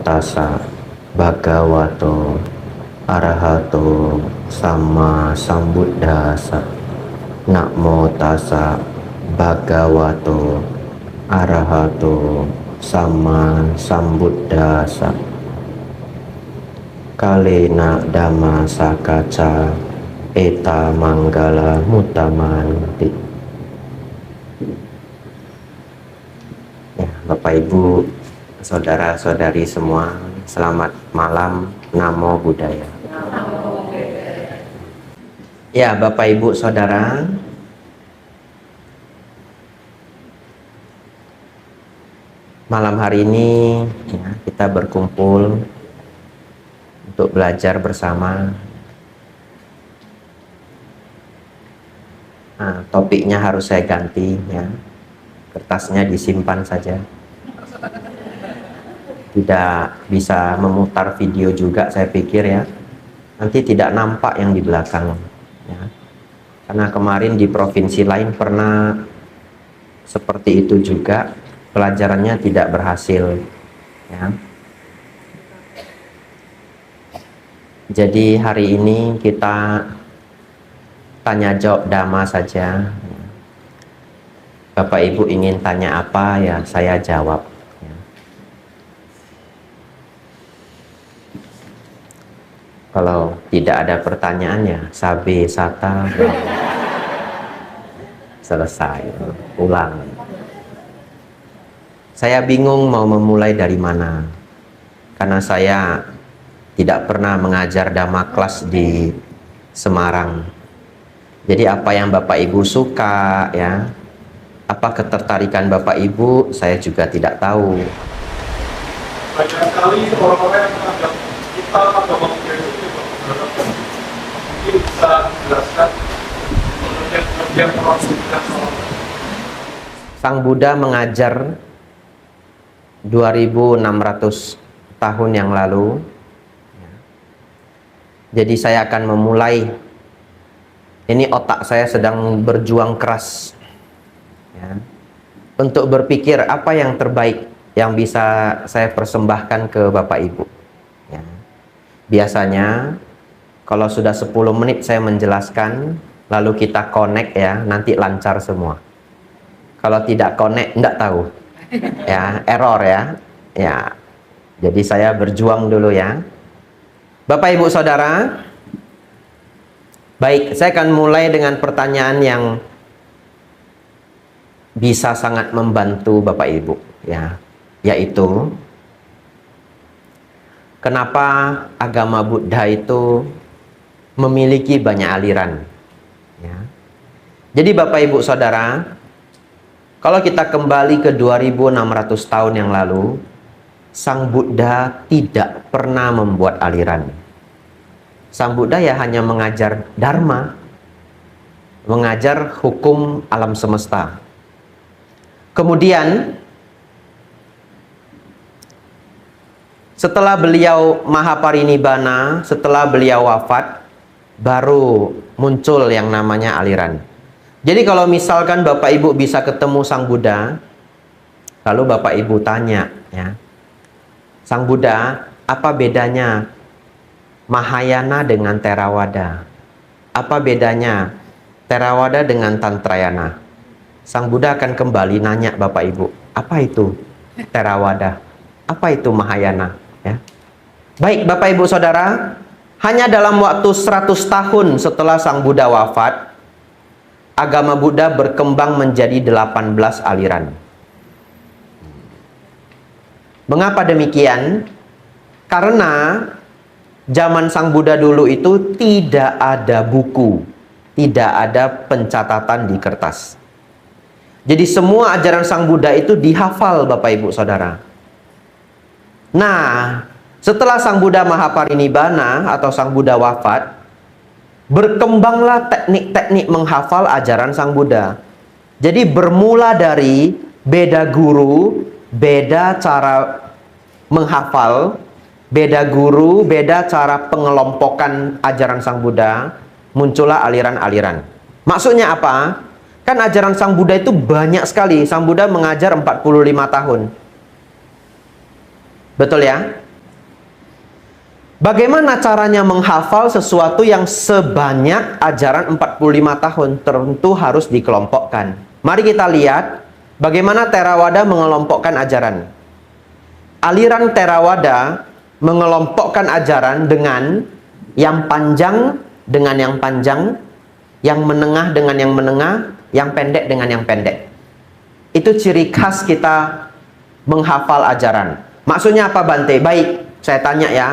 tassa bhagavato arahato sama sambuddhassa. Namo tassa bhagavato arahato sama sambuddhassa. Kalena dhamma sakaca eta manggala mutamanti. Ya, Bapak Ibu, saudara-saudari semua, selamat malam. Namo Buddhaya. Ya, Bapak Ibu saudara, malam hari ini ya, kita berkumpul untuk belajar bersama. Nah, topiknya harus saya ganti ya. Kertasnya disimpan saja. Tidak bisa memutar video juga saya pikir ya. Nanti tidak nampak yang di belakang ya. Karena kemarin di provinsi lain pernah seperti itu juga, pelajarannya tidak berhasil ya. Jadi hari ini kita tanya jawab dhamma saja. Bapak Ibu ingin tanya apa ya saya jawab ya. Kalau tidak ada pertanyaan ya sabe sata selesai, pulang. Saya bingung mau memulai dari mana, karena saya tidak pernah mengajar dhamma kelas di Semarang. Jadi apa yang Bapak Ibu suka ya, apa ketertarikan Bapak Ibu, saya juga tidak tahu. Banyak sekali orang-orang yang menganggap kita agama Buddha itu tidak beragama. Mungkin bisa jelaskan pengertian orang Buddha. Sang Buddha mengajar 2600 tahun yang lalu. Jadi saya akan memulai. Ini otak saya sedang berjuang keras ya, untuk berpikir apa yang terbaik yang bisa saya persembahkan ke Bapak Ibu ya. Biasanya kalau sudah 10 menit saya menjelaskan, lalu kita connect ya, nanti lancar semua. Kalau tidak connect, enggak tahu ya, error ya. Ya, jadi saya berjuang dulu ya. Bapak Ibu Saudara, baik, saya akan mulai dengan pertanyaan yang bisa sangat membantu Bapak Ibu ya, yaitu kenapa agama Buddha itu memiliki banyak aliran ya. Jadi Bapak Ibu Saudara, kalau kita kembali ke 2600 tahun yang lalu, Sang Buddha tidak pernah membuat aliran. Sang Buddha ya hanya mengajar dharma, mengajar hukum alam semesta. Kemudian setelah beliau mahaparinibbana, setelah beliau wafat, baru muncul yang namanya aliran. Jadi kalau misalkan Bapak Ibu bisa ketemu Sang Buddha, lalu Bapak Ibu tanya ya, Sang Buddha, apa bedanya Mahayana dengan Theravada? Apa bedanya Theravada dengan Tantrayana? Sang Buddha akan kembali nanya Bapak Ibu, apa itu Theravada? Apa itu Mahayana? Ya. Baik Bapak Ibu Saudara, hanya dalam waktu 100 tahun setelah Sang Buddha wafat, agama Buddha berkembang menjadi 18 aliran. Mengapa demikian? Karena zaman Sang Buddha dulu itu tidak ada buku, tidak ada pencatatan di kertas. Jadi semua ajaran Sang Buddha itu dihafal Bapak Ibu Saudara. Nah, setelah Sang Buddha mahaparinibbana atau Sang Buddha wafat, berkembanglah teknik-teknik menghafal ajaran Sang Buddha. Jadi bermula dari beda guru, beda cara menghafal, beda guru, beda cara pengelompokan ajaran Sang Buddha, muncullah aliran-aliran. Maksudnya apa? Kan ajaran Sang Buddha itu banyak sekali. Sang Buddha mengajar 45 tahun. Betul ya? Bagaimana caranya menghafal sesuatu yang sebanyak ajaran 45 tahun? Tentu harus dikelompokkan. Mari kita lihat bagaimana Theravada mengelompokkan ajaran. Aliran Theravada mengelompokkan ajaran dengan yang panjang dengan yang panjang, yang menengah dengan yang menengah, yang pendek dengan yang pendek. Itu ciri khas kita menghafal ajaran. Maksudnya apa, Bante? Baik, saya tanya ya.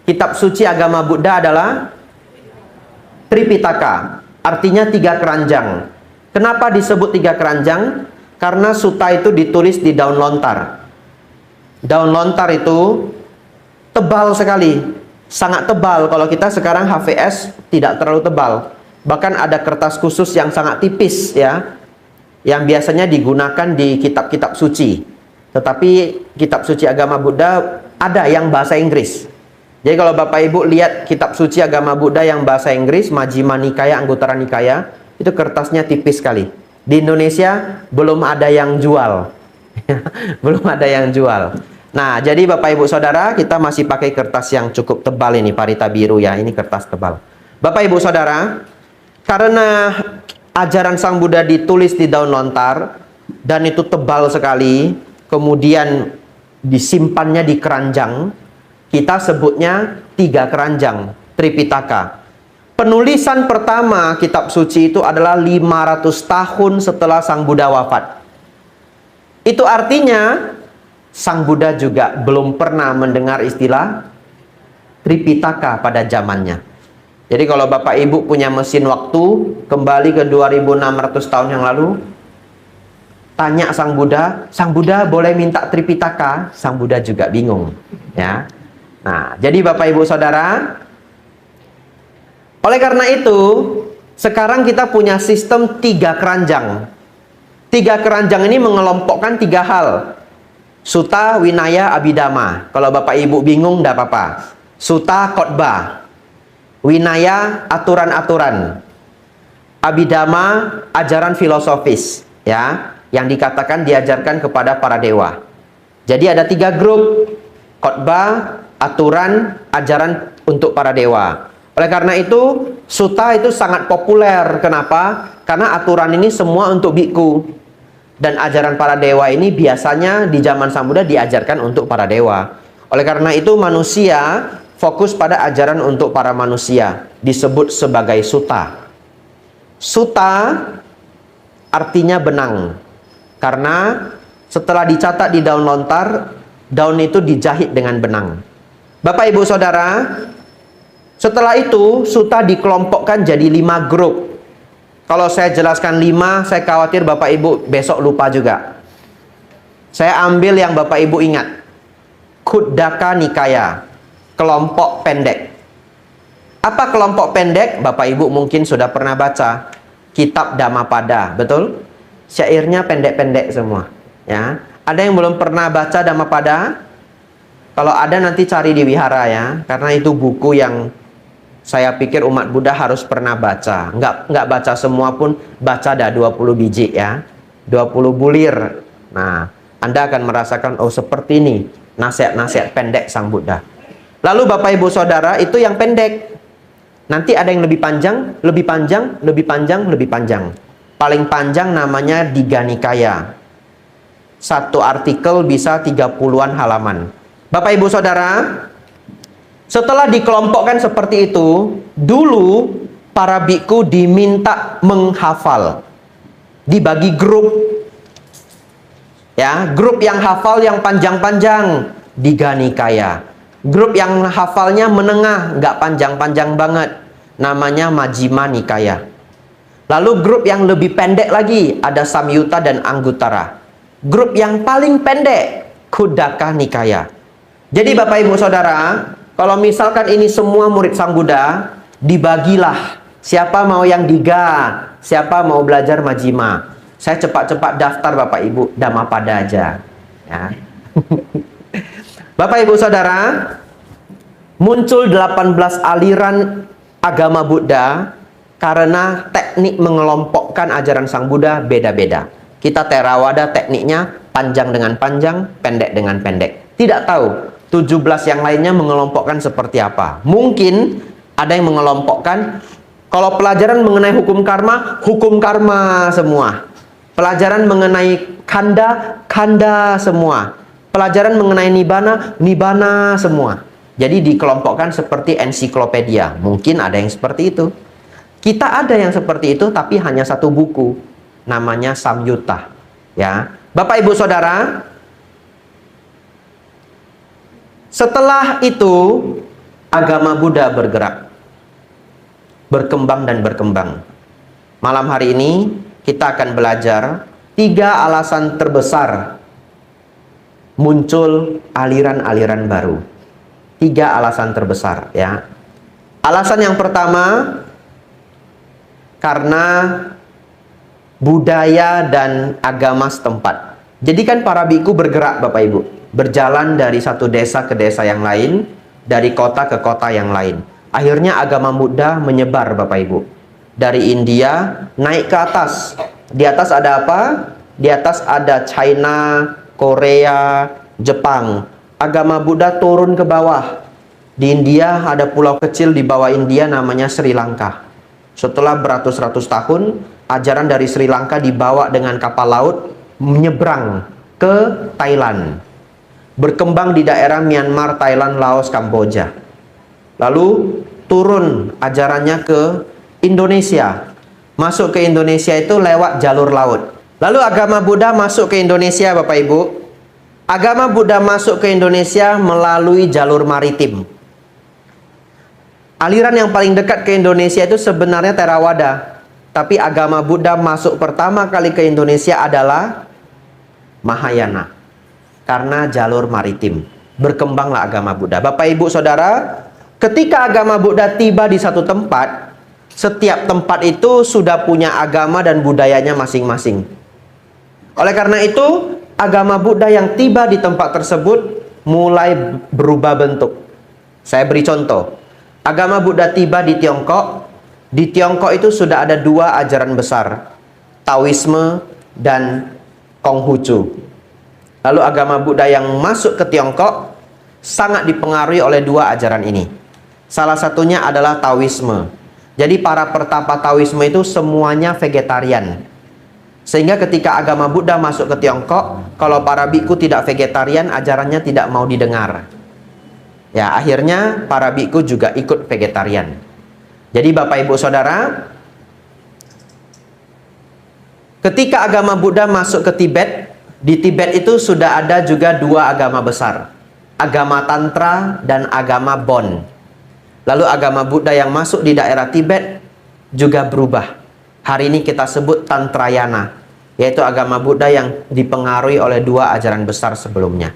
Kitab suci agama Buddha adalah Tripitaka, artinya 3 keranjang. Kenapa disebut 3 keranjang? Karena sutta itu ditulis di daun lontar. Daun lontar itu tebal sekali, sangat tebal. Kalau kita sekarang HVS tidak terlalu tebal. Bahkan ada kertas khusus yang sangat tipis ya, yang biasanya digunakan di kitab-kitab suci. Tetapi kitab suci agama Buddha ada yang bahasa Inggris. Jadi kalau Bapak Ibu lihat kitab suci agama Buddha yang bahasa Inggris, Majjhima Nikaya, Anguttara Nikaya, itu kertasnya tipis sekali. Di Indonesia belum ada yang jual. Belum ada yang jual. Nah, jadi Bapak Ibu Saudara, kita masih pakai kertas yang cukup tebal ini, Parita biru ya, ini kertas tebal. Bapak Ibu Saudara, karena ajaran Sang Buddha ditulis di daun lontar dan itu tebal sekali, kemudian disimpannya di keranjang, kita sebutnya 3 keranjang, Tripitaka. Penulisan pertama kitab suci itu adalah 500 tahun setelah Sang Buddha wafat. Itu artinya Sang Buddha juga belum pernah mendengar istilah Tripitaka pada zamannya. Jadi kalau Bapak Ibu punya mesin waktu, kembali ke 2600 tahun yang lalu, tanya Sang Buddha boleh minta Tripitaka? Sang Buddha juga bingung, ya. Nah, jadi Bapak Ibu Saudara, oleh karena itu, sekarang kita punya sistem 3 keranjang. 3 keranjang ini mengelompokkan 3 hal. Sutta, Winaya, Abhidhamma. Kalau Bapak Ibu bingung, tidak apa-apa. Sutta, khotbah. Winaya, aturan-aturan. Abhidhamma, ajaran filosofis, ya, yang dikatakan diajarkan kepada para dewa. Jadi ada 3 grup: khotbah, aturan, ajaran untuk para dewa. Oleh karena itu, sutta itu sangat populer. Kenapa? Karena aturan ini semua untuk biku. Dan ajaran para dewa ini biasanya di zaman Sang Buddha diajarkan untuk para dewa. Oleh karena itu, manusia fokus pada ajaran untuk para manusia, disebut sebagai sutta. Sutta artinya benang. Karena setelah dicatat di daun lontar, daun itu dijahit dengan benang. Bapak Ibu Saudara, setelah itu sutta dikelompokkan jadi 5 grup. Kalau saya jelaskan 5, saya khawatir Bapak Ibu besok lupa juga. Saya ambil yang Bapak Ibu ingat. Khuddaka Nikaya, kelompok pendek. Apa kelompok pendek? Bapak Ibu mungkin sudah pernah baca kitab Dhammapada, betul? Syairnya pendek-pendek semua, ya. Ada yang belum pernah baca Dhammapada? Kalau ada nanti cari di wihara ya, karena itu buku yang saya pikir umat Buddha harus pernah baca. Nggak baca semua pun, baca dah 20 biji ya, 20 bulir. Nah, Anda akan merasakan, oh seperti ini nasihat-nasihat pendek Sang Buddha. Lalu Bapak Ibu Saudara, itu yang pendek. Nanti ada yang lebih panjang, lebih panjang, lebih panjang, lebih panjang. Paling panjang namanya Digha Nikaya. Satu artikel bisa 30-an halaman. Bapak Ibu Saudara, setelah dikelompokkan seperti itu, dulu para biku diminta menghafal. Dibagi grup. Ya, grup yang hafal yang panjang-panjang, Digha Nikaya. Grup yang hafalnya menengah, nggak panjang-panjang banget, namanya Majjhima Nikaya. Lalu grup yang lebih pendek lagi, ada Samyutta dan Anguttara. Grup yang paling pendek, Khuddaka Nikaya. Jadi Bapak Ibu Saudara, kalau misalkan ini semua murid Sang Buddha, dibagilah. Siapa mau yang Digha, siapa mau belajar Majjhima. Saya cepat-cepat daftar Bapak Ibu, Dhammapada aja. Ya. Bapak Ibu Saudara, muncul 18 aliran agama Buddha karena teknik mengelompokkan ajaran Sang Buddha beda-beda. Kita Theravada tekniknya panjang dengan panjang, pendek dengan pendek. Tidak tahu 17 yang lainnya mengelompokkan seperti apa? Mungkin ada yang mengelompokkan, kalau pelajaran mengenai hukum karma semua. Pelajaran mengenai kanda semua. Pelajaran mengenai nibana semua. Jadi dikelompokkan seperti ensiklopedia. Mungkin ada yang seperti itu. Kita ada yang seperti itu, tapi hanya satu buku. Namanya Samyutta. Ya, Bapak Ibu Saudara, setelah itu agama Buddha bergerak, berkembang dan berkembang. Malam hari ini kita akan belajar 3 alasan terbesar muncul aliran-aliran baru. 3 alasan terbesar, ya. Alasan yang pertama, karena budaya dan agama setempat. Jadi kan para biku bergerak Bapak Ibu, berjalan dari satu desa ke desa yang lain, dari kota ke kota yang lain. Akhirnya agama Buddha menyebar Bapak Ibu. Dari India naik ke atas. Di atas ada apa? Di atas ada China, Korea, Jepang. Agama Buddha turun ke bawah. Di India ada pulau kecil di bawah India namanya Sri Lanka. Setelah beratus-ratus tahun, ajaran dari Sri Lanka dibawa dengan kapal laut menyeberang ke Thailand. Berkembang di daerah Myanmar, Thailand, Laos, Kamboja. Lalu turun ajarannya ke Indonesia. Masuk ke Indonesia itu lewat jalur laut. Lalu agama Buddha masuk ke Indonesia Bapak Ibu. Agama Buddha masuk ke Indonesia melalui jalur maritim. Aliran yang paling dekat ke Indonesia itu sebenarnya Theravada. Tapi agama Buddha masuk pertama kali ke Indonesia adalah Mahayana. Karena jalur maritim. Berkembanglah agama Buddha. Bapak Ibu Saudara, ketika agama Buddha tiba di satu tempat, setiap tempat itu sudah punya agama dan budayanya masing-masing. Oleh karena itu, agama Buddha yang tiba di tempat tersebut mulai berubah bentuk. Saya beri contoh. Agama Buddha tiba di Tiongkok. Di Tiongkok itu sudah ada 2 ajaran besar, Taoisme dan Konghucu. Lalu agama Buddha yang masuk ke Tiongkok sangat dipengaruhi oleh 2 ajaran ini. Salah satunya adalah Taoisme. Jadi para pertapa Taoisme itu semuanya vegetarian. Sehingga ketika agama Buddha masuk ke Tiongkok, kalau para biku tidak vegetarian, ajarannya tidak mau didengar. Ya, akhirnya para biku juga ikut vegetarian. Jadi Bapak Ibu Saudara, ketika agama Buddha masuk ke Tibet, di Tibet itu sudah ada juga 2 agama besar. Agama Tantra dan agama Bon. Lalu agama Buddha yang masuk di daerah Tibet juga berubah. Hari ini kita sebut Tantrayana, yaitu agama Buddha yang dipengaruhi oleh 2 ajaran besar sebelumnya.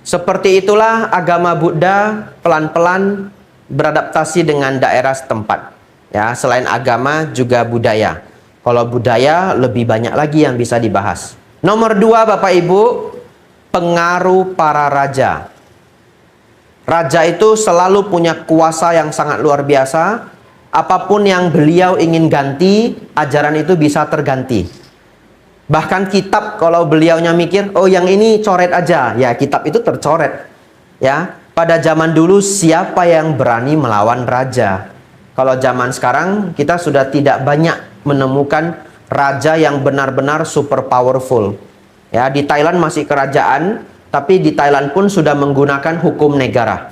Seperti itulah agama Buddha pelan-pelan beradaptasi dengan daerah setempat. Ya, selain agama juga budaya. Kalau budaya lebih banyak lagi yang bisa dibahas. Nomor 2 Bapak Ibu, pengaruh para raja. Raja itu selalu punya kuasa yang sangat luar biasa. Apapun yang beliau ingin ganti, ajaran itu bisa terganti. Bahkan kitab, kalau beliaunya mikir, oh yang ini coret aja, ya kitab itu tercoret. Ya, pada zaman dulu siapa yang berani melawan raja? Kalau zaman sekarang kita sudah tidak banyak menemukan raja yang benar-benar super powerful. Ya, di Thailand masih kerajaan, tapi di Thailand pun sudah menggunakan hukum negara.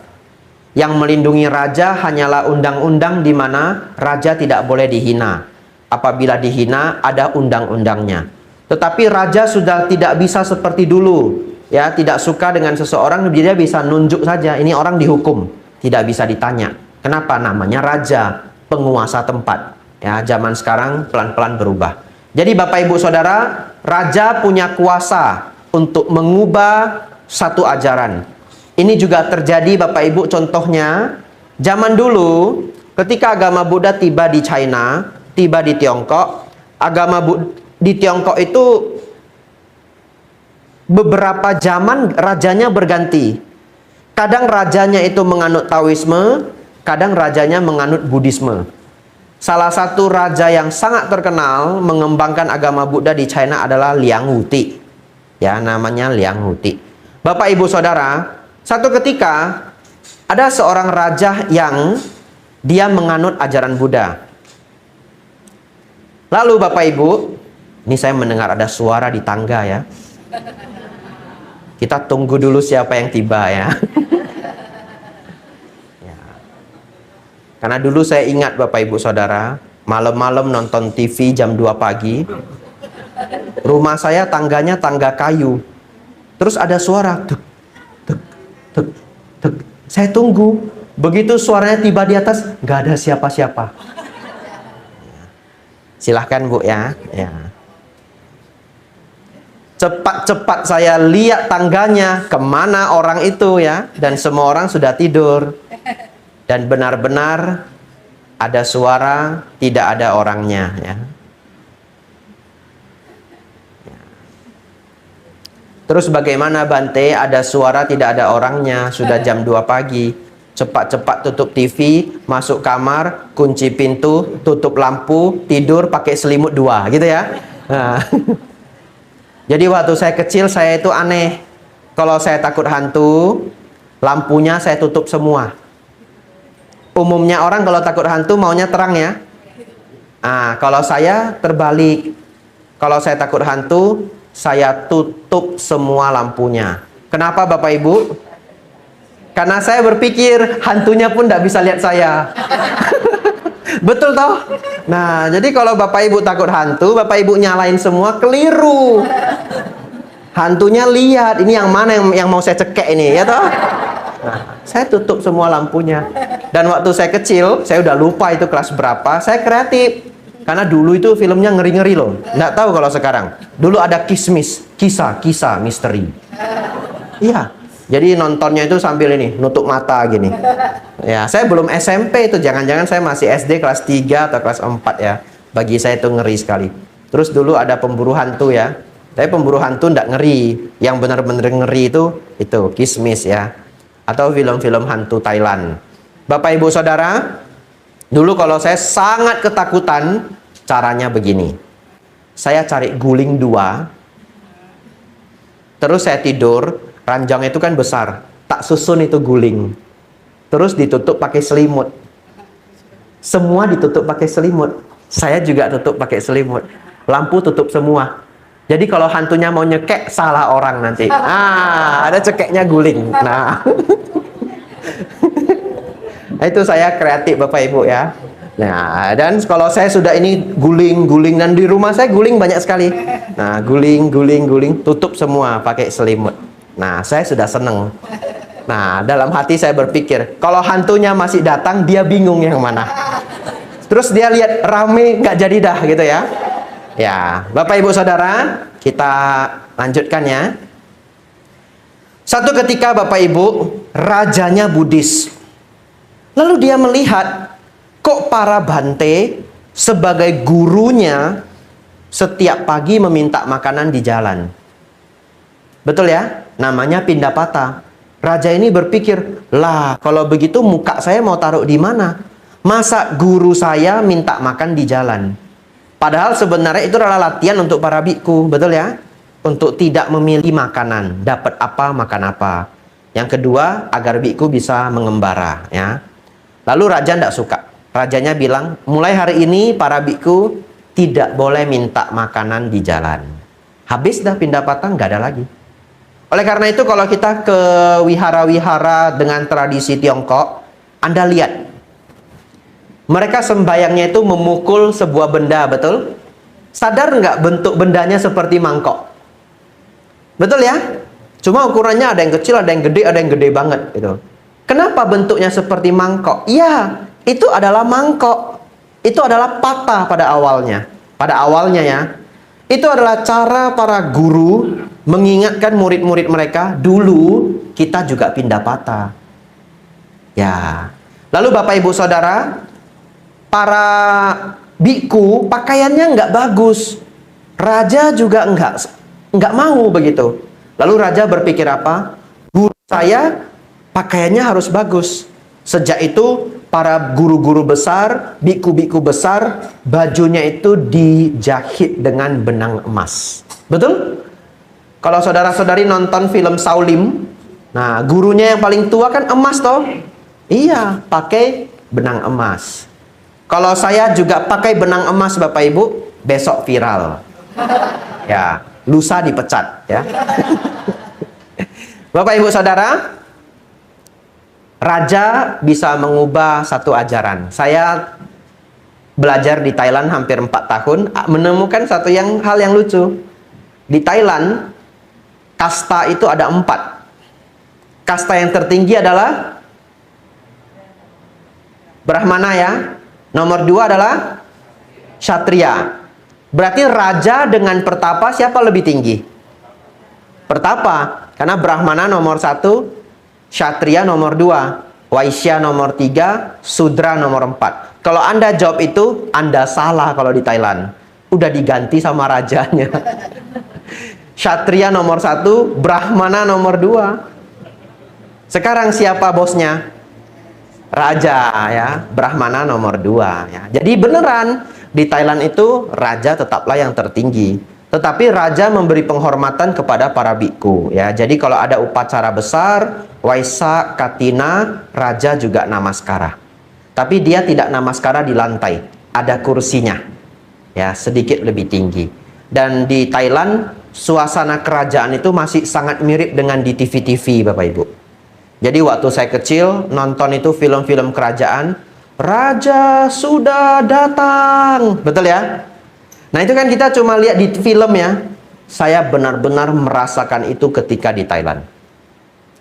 Yang melindungi raja hanyalah undang-undang di mana raja tidak boleh dihina. Apabila dihina, ada undang-undangnya. Tetapi raja sudah tidak bisa seperti dulu. Ya, tidak suka dengan seseorang, dia bisa nunjuk saja. Ini orang dihukum, tidak bisa ditanya. Kenapa? Namanya raja, penguasa tempat. Ya, zaman sekarang pelan-pelan berubah. Jadi Bapak Ibu Saudara, raja punya kuasa untuk mengubah satu ajaran. Ini juga terjadi Bapak Ibu, contohnya zaman dulu ketika agama Buddha tiba di China, tiba di Tiongkok, di Tiongkok itu beberapa zaman rajanya berganti. Kadang rajanya itu menganut Taoisme, kadang rajanya menganut Buddhisme. Salah satu raja yang sangat terkenal mengembangkan agama Buddha di China adalah Liang Wuti. Ya, namanya Liang Wuti. Bapak Ibu Saudara, Satu ketika ada seorang raja yang dia menganut ajaran Buddha. Lalu Bapak Ibu, ini saya mendengar ada suara di tangga ya. Kita tunggu dulu siapa yang tiba ya. Ya. Karena dulu saya ingat Bapak Ibu Saudara, malam-malam nonton TV jam 2 pagi. Rumah saya tangganya tangga kayu. Terus ada suara tuk, tuk, tuk, tuk. Saya tunggu. Begitu suaranya tiba di atas, nggak ada siapa-siapa. Silahkan Bu ya. Cepat-cepat saya lihat tangganya, kemana orang itu ya. Dan semua orang sudah tidur. Dan benar-benar ada suara, tidak ada orangnya ya. Terus bagaimana Bante? Ada suara tidak ada orangnya, sudah jam 2 pagi. Cepat-cepat tutup TV, masuk kamar, kunci pintu, tutup lampu, tidur pakai selimut 2 gitu ya. Nah. Jadi waktu saya kecil saya itu aneh. Kalau saya takut hantu, lampunya saya tutup semua. Umumnya orang kalau takut hantu maunya terang ya. Kalau saya terbalik. Kalau saya takut hantu, saya tutup semua lampunya. Kenapa Bapak Ibu? Karena saya berpikir hantunya pun tidak bisa lihat saya. Betul toh? Nah, jadi kalau Bapak Ibu takut hantu, Bapak Ibu nyalain semua, keliru. Hantunya lihat, ini yang mana yang mau saya cekek ini, ya toh? Nah, saya tutup semua lampunya. Dan waktu saya kecil, saya udah lupa itu kelas berapa, saya kreatif. Karena dulu itu filmnya ngeri-ngeri loh. Nggak tahu kalau sekarang. Dulu ada kisah misteri. Iya. Jadi nontonnya itu sambil ini, nutup mata gini. Ya, saya belum SMP itu, jangan-jangan saya masih SD kelas 3 atau kelas 4 ya. Bagi saya itu ngeri sekali. Terus dulu ada pemburu hantu ya. Tapi pemburu hantu ndak ngeri. Yang benar-benar ngeri itu Kismis ya. Atau film-film hantu Thailand. Bapak Ibu Saudara, dulu kalau saya sangat ketakutan, caranya begini. Saya cari guling 2. Terus saya tidur. Ranjang itu kan besar, tak susun itu guling. Terus ditutup pakai selimut. Semua ditutup pakai selimut. Saya juga tutup pakai selimut. Lampu tutup semua. Jadi kalau hantunya mau nyekek, salah orang nanti. Ada cekeknya guling. Nah, itu saya kreatif Bapak Ibu ya. Nah, dan kalau saya sudah ini guling, dan di rumah saya guling banyak sekali. Nah, guling, tutup semua pakai selimut. Nah, saya sudah seneng. Nah, dalam hati saya berpikir, kalau hantunya masih datang, dia bingung yang mana. Terus dia lihat rame, nggak jadi dah gitu ya. Ya, Bapak Ibu Saudara, kita lanjutkan ya. Satu ketika Bapak Ibu, rajanya Buddhis. Lalu dia melihat, kok para Bante sebagai gurunya setiap pagi meminta makanan di jalan. Betul ya? Namanya Pindapata. Raja ini berpikir, lah kalau begitu muka saya mau taruh di mana? Masa guru saya minta makan di jalan? Padahal sebenarnya itu adalah latihan untuk para biku, betul ya? Untuk tidak memilih makanan, dapat apa makan apa. Yang kedua, agar biku bisa mengembara ya. Lalu raja tidak suka. Rajanya bilang, mulai hari ini para biku tidak boleh minta makanan di jalan. Habis dah Pindapata, nggak ada lagi. Oleh karena itu kalau kita ke wihara-wihara dengan tradisi Tiongkok, Anda lihat. Mereka sembayangnya itu memukul sebuah benda, betul? Sadar nggak bentuk bendanya seperti mangkok? Betul ya? Cuma ukurannya ada yang kecil, ada yang gede banget gitu. Kenapa bentuknya seperti mangkok? Iya, itu adalah mangkok. Itu adalah patah pada awalnya. Pada awalnya ya. Itu adalah cara para guru mengingatkan murid-murid mereka, dulu kita juga Pindapata. Ya. Lalu Bapak Ibu Saudara, para biku pakaiannya nggak bagus. Raja juga nggak mau begitu. Lalu raja berpikir apa? Guru saya pakaiannya harus bagus. Sejak itu para guru-guru besar, biku-biku besar, bajunya itu dijahit dengan benang emas. Betul? Kalau saudara-saudari nonton film Shaolin, Nah, gurunya yang paling tua kan emas toh? Iya, pakai benang emas. Kalau saya juga pakai benang emas Bapak Ibu, besok viral. Ya, lusa dipecat ya. Bapak Ibu Saudara, raja bisa mengubah satu ajaran. Saya belajar di Thailand hampir 4 tahun, menemukan hal yang lucu. Di Thailand, kasta itu ada 4. Kasta yang tertinggi adalah Brahmana ya. Nomor 2 adalah Kshatriya. Berarti raja dengan pertapa siapa lebih tinggi? Pertapa. Karena Brahmana nomor 1, Kshatriya nomor 2, Waisya nomor 3, Sudra nomor 4. Kalau Anda jawab itu, Anda salah kalau di Thailand. Udah diganti sama rajanya. Kshatriya nomor 1, Brahmana nomor 2. Sekarang siapa bosnya? Raja ya, Brahmana nomor 2 ya. Jadi beneran di Thailand itu raja tetaplah yang tertinggi. Tetapi raja memberi penghormatan kepada para biku ya. Jadi kalau ada upacara besar, Waisak, Katina, raja juga namaskara. Tapi dia tidak namaskara di lantai, ada kursinya. Ya, sedikit lebih tinggi. Dan di Thailand suasana kerajaan itu masih sangat mirip dengan di TV-TV Bapak Ibu. Jadi waktu saya kecil nonton itu film-film kerajaan, raja sudah datang. Betul ya? Nah itu kan kita cuma lihat di film ya. Saya benar-benar merasakan itu ketika di Thailand.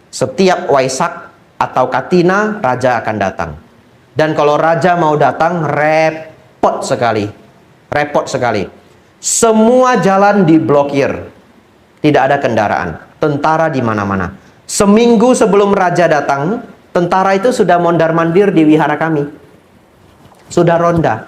Setiap Waisak atau Katina, raja akan datang. Dan kalau raja mau datang, repot sekali. Repot sekali. Semua jalan diblokir. Tidak ada kendaraan. Tentara di mana-mana. Seminggu sebelum raja datang, tentara itu sudah mondar-mandir di wihara kami. Sudah ronda.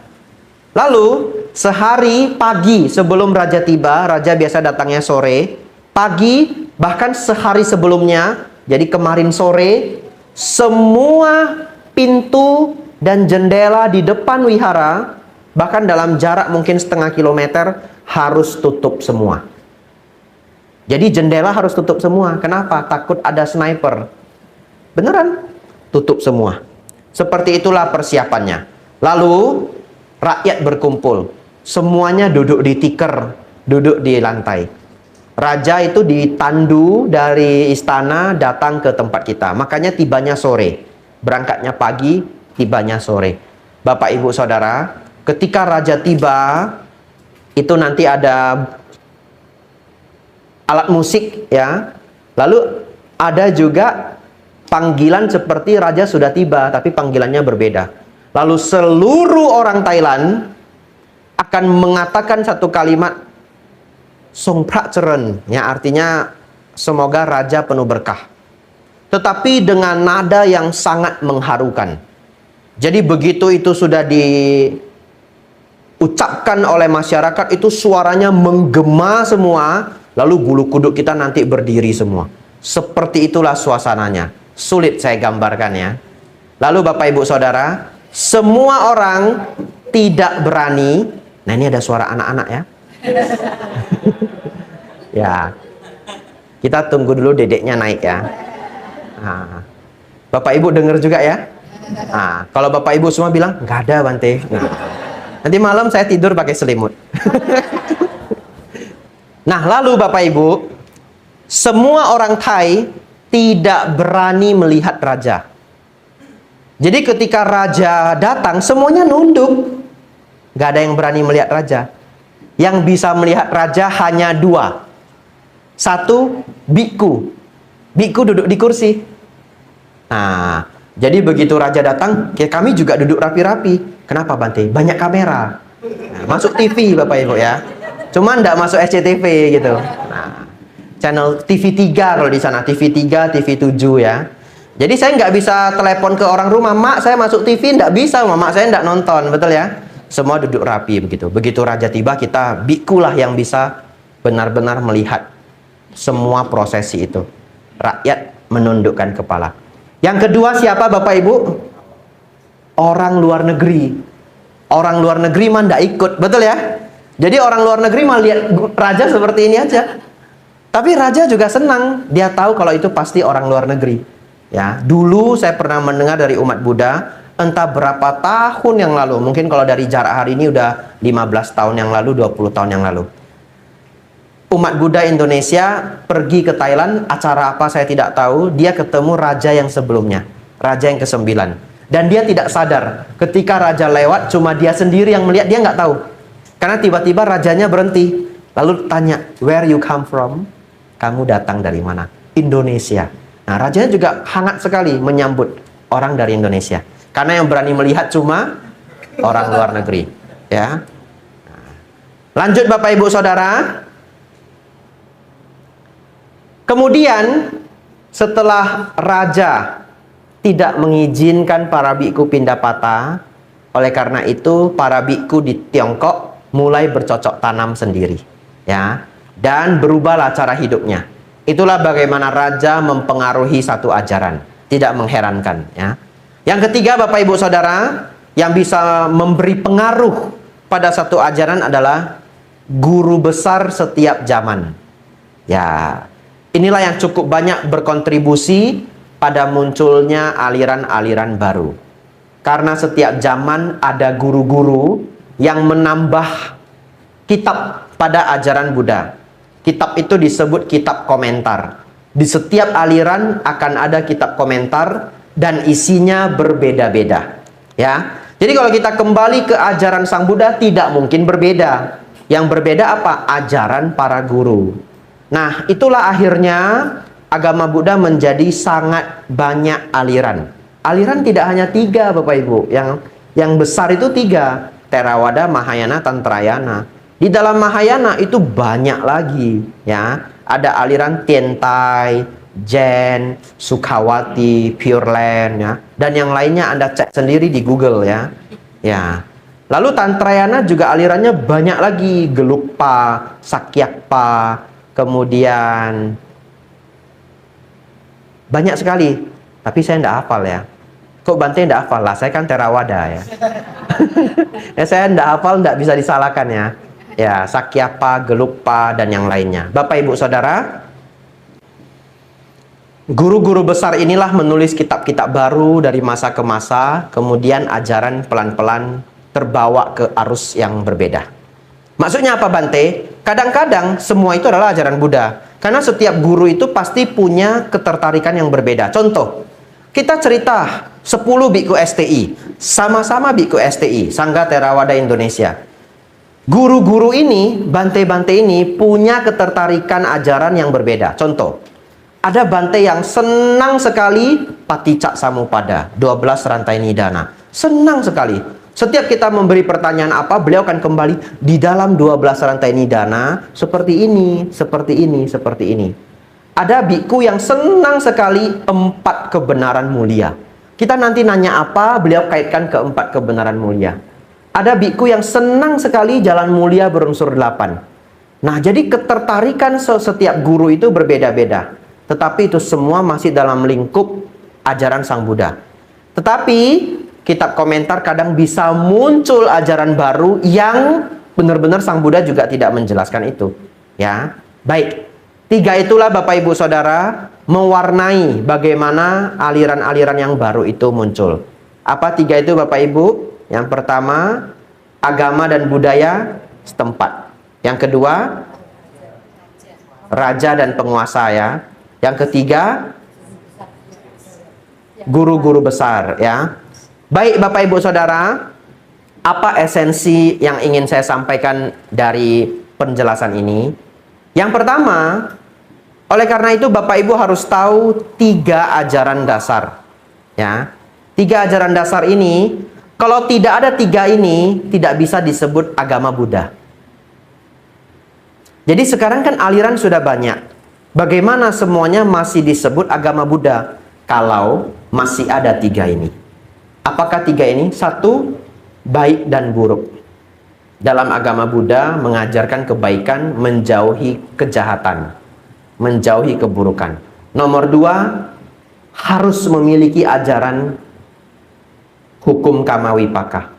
Lalu sehari pagi sebelum raja tiba, raja biasa datangnya sore, pagi bahkan sehari sebelumnya, jadi kemarin sore, semua pintu dan jendela di depan wihara, bahkan dalam jarak mungkin setengah kilometer, harus tutup semua. Jadi jendela harus tutup semua. Kenapa? Takut ada sniper. Beneran, tutup semua. Seperti itulah persiapannya. Lalu rakyat berkumpul. Semuanya duduk di tikar, duduk di lantai. Raja itu ditandu dari istana datang ke tempat kita. Makanya tibanya sore. Berangkatnya pagi, tibanya sore. Bapak Ibu Saudara, ketika raja tiba, itu nanti ada alat musik ya. Lalu ada juga panggilan seperti raja sudah tiba, tapi panggilannya berbeda. Lalu seluruh orang Thailand akan mengatakan satu kalimat Song Pra Cheren, ya artinya semoga raja penuh berkah. Tetapi dengan nada yang sangat mengharukan. Jadi begitu itu sudah diucapkan oleh masyarakat, itu suaranya menggema semua. Lalu bulu kuduk kita nanti berdiri semua. Seperti itulah suasananya. Sulit saya gambarkan ya. Lalu Bapak Ibu Saudara, semua orang tidak berani. Nah ini ada suara anak-anak ya. Ya, kita tunggu dulu dedeknya naik ya. Nah, Bapak Ibu dengar juga ya. Nah, kalau Bapak Ibu semua bilang nggak ada Bante. Nah, nanti malam saya tidur pakai selimut. Nah lalu Bapak Ibu, semua orang Thai tidak berani melihat raja. Jadi ketika raja datang, semuanya nunduk. Gak ada yang berani melihat raja. Yang bisa melihat raja hanya 2. 1, biku. Biku duduk di kursi. Nah, jadi begitu raja datang, kami juga duduk rapi-rapi. Kenapa Bante? Banyak kamera. Nah, masuk TV Bapak Ibu ya. Cuman enggak masuk SCTV gitu. Nah, channel TV3 kalau di sana, TV3, TV7 ya. Jadi saya nggak bisa telepon ke orang rumah, mak saya masuk TV, nggak bisa, mak saya nggak nonton, betul ya? Semua duduk rapi begitu. Begitu raja tiba, kita bikulah yang bisa benar-benar melihat semua prosesi itu. Rakyat menundukkan kepala. Yang kedua siapa Bapak Ibu? Orang luar negeri. Orang luar negeri mah nggak ikut, betul ya? Jadi orang luar negeri mah lihat raja seperti ini aja. Tapi raja juga senang, dia tahu kalau itu pasti orang luar negeri. Ya, dulu saya pernah mendengar dari umat Buddha, entah berapa tahun yang lalu, mungkin kalau dari jarak hari ini udah 15 tahun yang lalu, 20 tahun yang lalu. Umat Buddha Indonesia pergi ke Thailand, acara apa saya tidak tahu, dia ketemu raja yang sebelumnya, raja yang ke-9. Dan dia tidak sadar, ketika raja lewat, cuma dia sendiri yang melihat, dia nggak tahu. Karena tiba-tiba rajanya berhenti, lalu tanya, where you come from? Kamu datang dari mana? Indonesia. Nah, rajanya juga hangat sekali menyambut orang dari Indonesia. Karena yang berani melihat cuma orang luar negeri. Ya. Lanjut Bapak Ibu Saudara. Kemudian setelah raja tidak mengizinkan para biku pindah patah, oleh karena itu para biku di Tiongkok mulai bercocok tanam sendiri, ya, dan berubahlah cara hidupnya. Itulah bagaimana raja mempengaruhi satu ajaran. Tidak mengherankan, ya. Yang ketiga Bapak Ibu Saudara, yang bisa memberi pengaruh pada satu ajaran adalah guru besar setiap zaman. Ya, inilah yang cukup banyak berkontribusi pada munculnya aliran-aliran baru. Karena setiap zaman ada guru-guru yang menambah kitab pada ajaran Buddha. Kitab itu disebut kitab komentar. Di setiap aliran akan ada kitab komentar dan isinya berbeda-beda. Ya. Jadi kalau kita kembali ke ajaran Sang Buddha tidak mungkin berbeda. Yang berbeda apa? Ajaran para guru. Nah, itulah akhirnya agama Buddha menjadi sangat banyak aliran. Aliran tidak hanya 3 Bapak Ibu. Yang besar itu 3. Theravada, Mahayana, Tantrayana. Di dalam Mahayana itu banyak lagi, ya. Ada aliran Tiantai, Zen, Sukhavati, Pure Land, ya. Dan yang lainnya Anda cek sendiri di Google, ya. Ya. Lalu Tantrayana juga alirannya banyak lagi, Gelugpa, Sakyakpa, kemudian banyak sekali. Tapi saya tidak hafal, ya. Kok Bante tidak hafal? Lah, saya kan Theravada, ya. Ya, saya tidak hafal, tidak bisa disalahkan, ya. Ya, Sakyapa, Gelugpa, dan yang lainnya. Bapak Ibu Saudara, guru-guru besar inilah menulis kitab-kitab baru dari masa ke masa, kemudian ajaran pelan-pelan terbawa ke arus yang berbeda. Maksudnya apa Bante? Kadang-kadang semua itu adalah ajaran Buddha. Karena setiap guru itu pasti punya ketertarikan yang berbeda. Contoh, kita cerita 10 biku STI, sama-sama biku STI, Sangga Theravada Indonesia. Guru-guru ini, Bante-Bante ini punya ketertarikan ajaran yang berbeda. Contoh, ada Bante yang senang sekali Paticca Samuppada, 12 rantai nidana. Senang sekali. Setiap kita memberi pertanyaan apa, beliau akan kembali di dalam 12 rantai nidana seperti ini, seperti ini, seperti ini. Ada biku yang senang sekali 4 kebenaran mulia. Kita nanti nanya apa, beliau kaitkan ke 4 kebenaran mulia. Ada biku yang senang sekali jalan mulia berunsur 8. Nah, jadi ketertarikan setiap guru itu berbeda-beda. Tetapi itu semua masih dalam lingkup ajaran Sang Buddha. Tetapi kitab komentar kadang bisa muncul ajaran baru yang benar-benar Sang Buddha juga tidak menjelaskan itu. Ya, baik. 3 itulah Bapak Ibu Saudara mewarnai bagaimana aliran-aliran yang baru itu muncul. Apa 3 itu Bapak Ibu? Yang pertama, agama dan budaya setempat. Yang kedua, raja dan penguasa, ya. Yang ketiga, guru-guru besar, ya. Baik Bapak Ibu Saudara, apa esensi yang ingin saya sampaikan dari penjelasan ini? Yang pertama, oleh karena itu Bapak Ibu harus tahu 3 ajaran dasar, ya. 3 ajaran dasar ini, kalau tidak ada 3 ini, tidak bisa disebut agama Buddha. Jadi sekarang kan aliran sudah banyak. Bagaimana semuanya masih disebut agama Buddha kalau masih ada 3 ini? Apakah 3 ini? 1, baik dan buruk. Dalam agama Buddha mengajarkan kebaikan, menjauhi kejahatan, menjauhi keburukan. Nomor 2, harus memiliki ajaran hukum Kamawipaka.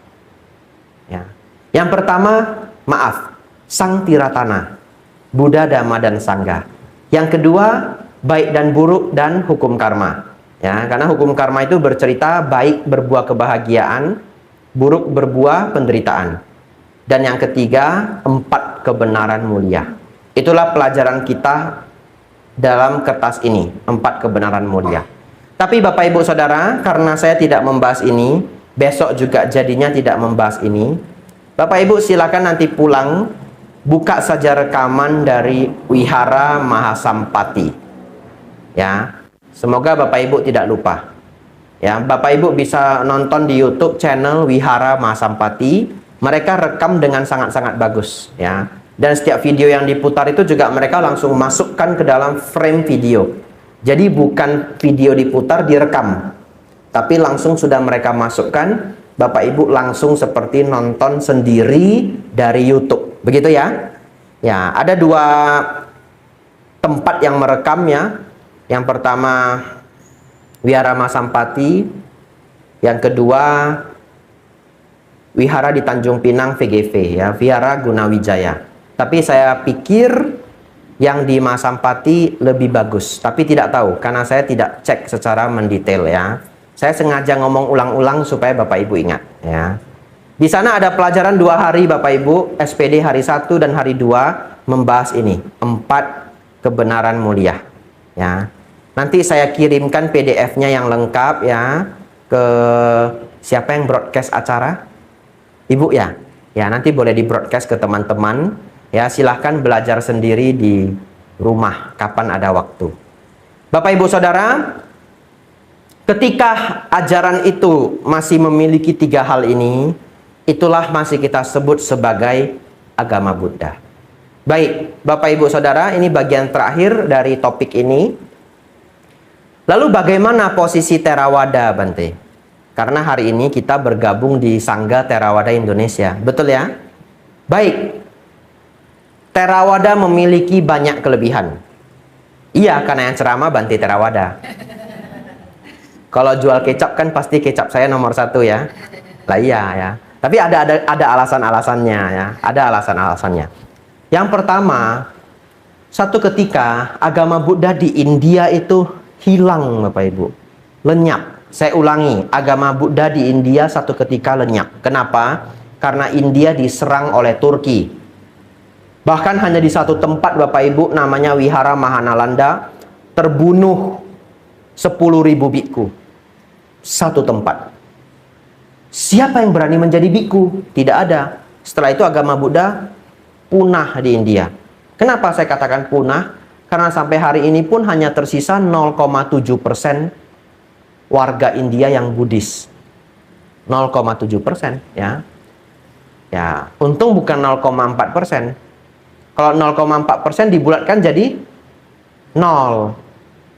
Ya. Yang pertama, maaf, Sang Tiratana, Buddha, Dhamma, dan Sangha. Yang kedua, baik dan buruk dan hukum karma. Ya, karena hukum karma itu bercerita baik berbuah kebahagiaan, buruk berbuah penderitaan. Dan yang ketiga, 4 kebenaran mulia. Itulah pelajaran kita dalam kertas ini, 4 kebenaran mulia. Tapi Bapak Ibu Saudara, karena saya tidak membahas ini, besok juga jadinya tidak membahas ini. Bapak Ibu silakan nanti pulang, buka saja rekaman dari Wihara Mahasampati. Ya, semoga Bapak Ibu tidak lupa. Ya, Bapak Ibu bisa nonton di YouTube channel Wihara Mahasampati. Mereka rekam dengan sangat-sangat bagus. Ya, dan setiap video yang diputar itu juga mereka langsung masukkan ke dalam frame video. Jadi bukan video diputar direkam, tapi langsung sudah mereka masukkan. Bapak Ibu langsung seperti nonton sendiri dari YouTube. Begitu ya? Ya, ada 2 tempat yang merekam ya. Yang pertama Wihara Mahasampati, yang kedua Wihara di Tanjung Pinang VGV ya, Wihara Gunawijaya. Tapi saya pikir yang di Mahasampati lebih bagus, tapi tidak tahu karena saya tidak cek secara mendetail ya. Saya sengaja ngomong ulang-ulang supaya Bapak Ibu ingat ya. Di sana ada pelajaran 2 hari Bapak Ibu, SPD hari 1 dan hari 2 membahas ini, 4 kebenaran mulia ya. Nanti saya kirimkan PDF-nya yang lengkap ya ke siapa yang broadcast acara? Ibu ya. Ya, nanti boleh di broadcast ke teman-teman ya, silahkan belajar sendiri di rumah kapan ada waktu. Bapak Ibu Saudara, ketika ajaran itu masih memiliki 3 hal ini, itulah masih kita sebut sebagai agama Buddha. Baik, Bapak Ibu Saudara, ini bagian terakhir dari topik ini. Lalu bagaimana posisi Theravada, Bante? Karena hari ini kita bergabung di Sangga Theravada Indonesia, betul ya? Baik, Theravada memiliki banyak kelebihan. Iya, karena yang ceramah Bante Theravada. Kalau jual kecap kan pasti kecap saya nomor 1 ya. Lah iya ya. Tapi ada alasan-alasannya ya. Ada alasan-alasannya. Yang pertama, satu ketika agama Buddha di India itu hilang Bapak Ibu. Lenyap. Saya ulangi, agama Buddha di India satu ketika lenyap. Kenapa? Karena India diserang oleh Turki. Bahkan hanya di satu tempat Bapak Ibu namanya Wihara Mahanalanda terbunuh 10.000 biku. Satu tempat. Siapa yang berani menjadi biku? Tidak ada. Setelah itu agama Buddha punah di India. Kenapa saya katakan punah? Karena sampai hari ini pun hanya tersisa 0,7% warga India yang Buddhis. 0,7% ya. Ya, untung bukan 0,4%. Kalau 0,4% dibulatkan jadi 0.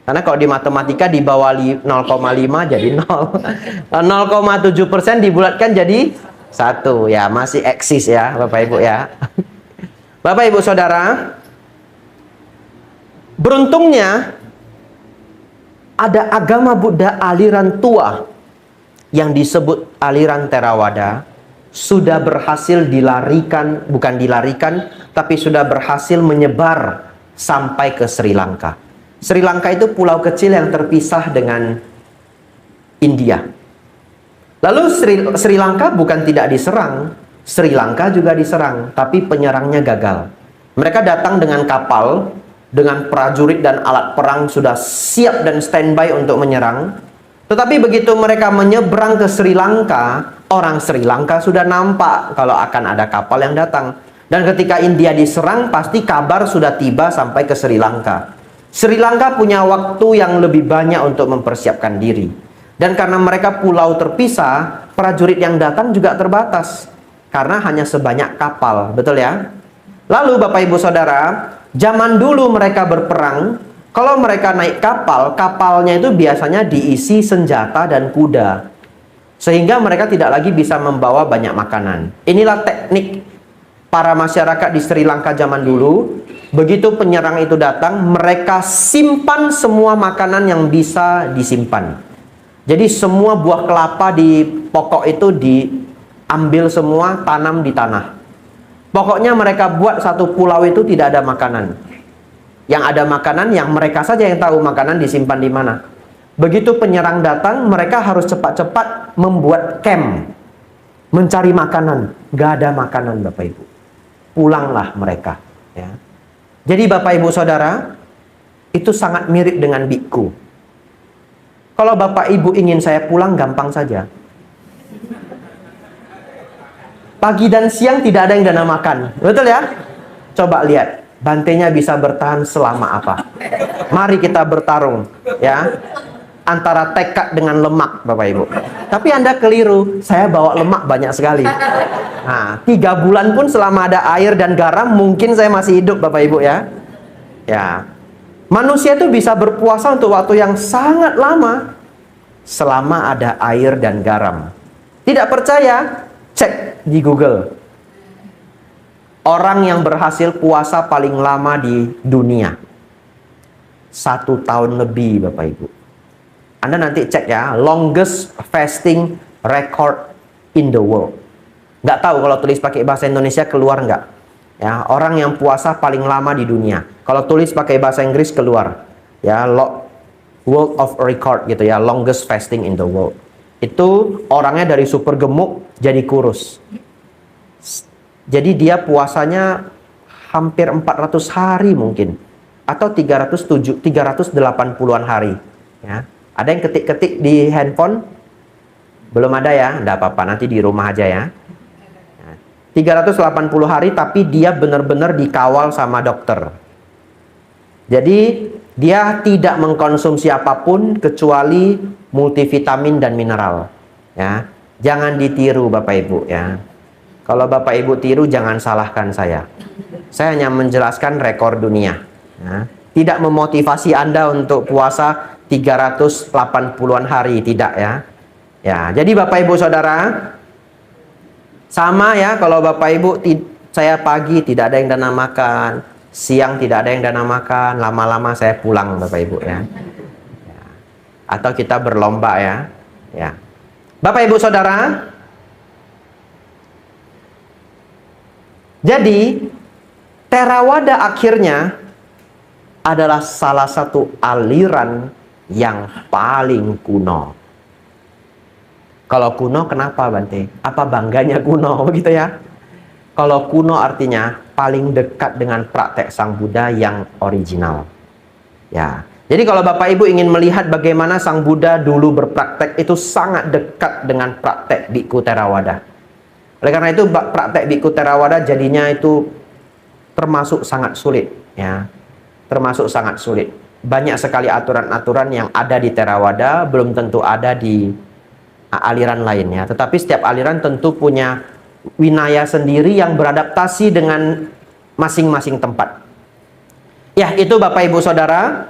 Karena kalau di matematika di bawah 0,5 jadi 0. 0,7% dibulatkan jadi 1. Ya, masih eksis ya Bapak Ibu ya. Bapak Ibu Saudara, beruntungnya ada agama Buddha aliran tua yang disebut aliran Theravada sudah berhasil tapi sudah berhasil menyebar sampai ke Sri Lanka. Sri Lanka itu pulau kecil yang terpisah dengan India. Lalu Sri Lanka bukan tidak diserang, Sri Lanka juga diserang, tapi penyerangnya gagal. Mereka datang dengan kapal, dengan prajurit dan alat perang sudah siap dan standby untuk menyerang. Tetapi begitu mereka menyeberang ke Sri Lanka, orang Sri Lanka sudah nampak kalau akan ada kapal yang datang. Dan ketika India diserang, pasti kabar sudah tiba sampai ke Sri Lanka. Sri Lanka punya waktu yang lebih banyak untuk mempersiapkan diri. Dan karena mereka pulau terpisah, prajurit yang datang juga terbatas. Karena hanya sebanyak kapal, betul ya? Lalu Bapak Ibu Saudara, zaman dulu mereka berperang, kalau mereka naik kapal, kapalnya itu biasanya diisi senjata dan kuda. Sehingga mereka tidak lagi bisa membawa banyak makanan. Inilah teknik para masyarakat di Sri Lanka zaman dulu. Begitu penyerang itu datang, mereka simpan semua makanan yang bisa disimpan. Jadi semua buah kelapa di pokok itu diambil semua, tanam di tanah. Pokoknya mereka buat satu pulau itu tidak ada makanan. Yang ada makanan yang mereka saja yang tahu makanan disimpan di mana. Begitu penyerang datang, mereka harus cepat-cepat membuat camp, mencari makanan. Gak ada makanan, Bapak Ibu. Pulanglah mereka. Ya. Jadi Bapak Ibu Saudara, itu sangat mirip dengan biku. Kalau Bapak Ibu ingin saya pulang, gampang saja. Pagi dan siang tidak ada yang dana makan. Betul ya? Coba lihat. Bantenya bisa bertahan selama apa? Mari kita bertarung, ya, antara tekad dengan lemak, Bapak Ibu. Tapi Anda keliru, saya bawa lemak banyak sekali. Nah, 3 bulan pun selama ada air dan garam, mungkin saya masih hidup, Bapak Ibu ya. Ya, manusia itu bisa berpuasa untuk waktu yang sangat lama selama ada air dan garam. Tidak percaya? Cek di Google. Orang yang berhasil puasa paling lama di dunia 1 tahun lebih, Bapak Ibu. Anda nanti cek ya, longest fasting record in the world. Nggak tahu kalau tulis pakai bahasa Indonesia keluar nggak? Ya, orang yang puasa paling lama di dunia. Kalau tulis pakai bahasa Inggris keluar. Ya, world of record gitu ya, longest fasting in the world. Itu orangnya dari super gemuk jadi kurus. Jadi dia puasanya hampir 400 hari mungkin. Atau 380-an hari. Ya. Ada yang ketik-ketik di handphone? Belum ada ya? Nggak apa-apa, nanti di rumah aja ya. 380 hari tapi dia benar-benar dikawal sama dokter. Jadi dia tidak mengkonsumsi apapun kecuali multivitamin dan mineral. Ya. Jangan ditiru Bapak Ibu ya. Kalau Bapak Ibu tiru, jangan salahkan saya. Saya hanya menjelaskan rekor dunia. Ya. Tidak memotivasi Anda untuk puasa 380-an hari, tidak ya. Ya, jadi Bapak Ibu Saudara, sama ya kalau Bapak Ibu, saya pagi tidak ada yang dana makan, siang tidak ada yang dana makan, lama-lama saya pulang Bapak Ibu ya. Ya. Atau kita berlomba ya. Ya. Bapak Ibu Saudara, jadi, Theravada akhirnya adalah salah satu aliran yang paling kuno. Kalau kuno kenapa Bante? Apa bangganya kuno begitu ya? Kalau kuno artinya paling dekat dengan praktek Sang Buddha yang original. Ya. Jadi kalau Bapak Ibu ingin melihat bagaimana Sang Buddha dulu berpraktek, itu sangat dekat dengan praktek Bhikkhu Theravada. Oleh karena itu praktek Bhikkhu Theravada jadinya itu termasuk sangat sulit ya. Termasuk sangat sulit. Banyak sekali aturan-aturan yang ada di Theravada belum tentu ada di aliran lainnya. Tetapi setiap aliran tentu punya winaya sendiri yang beradaptasi dengan masing-masing tempat. Ya, itu Bapak Ibu Saudara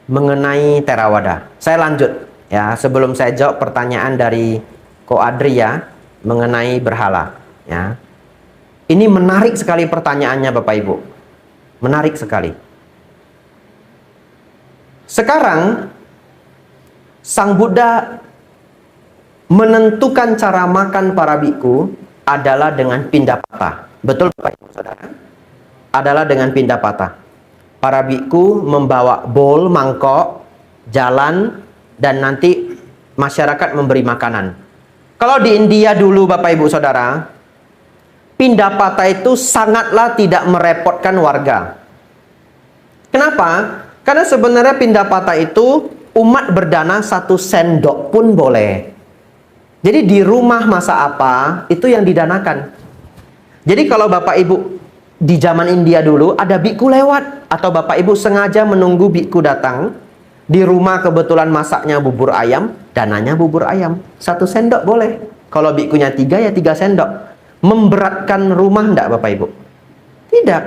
mengenai Theravada. Saya lanjut ya, sebelum saya jawab pertanyaan dari Ko Adri ya, mengenai berhala ya. Ini menarik sekali pertanyaannya Bapak Ibu. Menarik sekali. Sekarang Sang Buddha menentukan cara makan para biku adalah dengan pindapata. Betul Bapak Ibu Saudara? Adalah dengan pindapata. Para biku membawa bowl, mangkok, jalan, dan nanti masyarakat memberi makanan. Kalau di India dulu Bapak Ibu Saudara, pindapata itu sangatlah tidak merepotkan warga. Kenapa? Karena sebenarnya pindapata itu umat berdana 1 sendok pun boleh. Jadi di rumah masa apa, itu yang didanakan. Jadi kalau Bapak Ibu di zaman India dulu ada biku lewat, atau Bapak Ibu sengaja menunggu biku datang, di rumah kebetulan masaknya bubur ayam, dananya bubur ayam. 1 sendok boleh. Kalau bikunya 3 ya 3 sendok. Memberatkan rumah enggak Bapak Ibu? Tidak.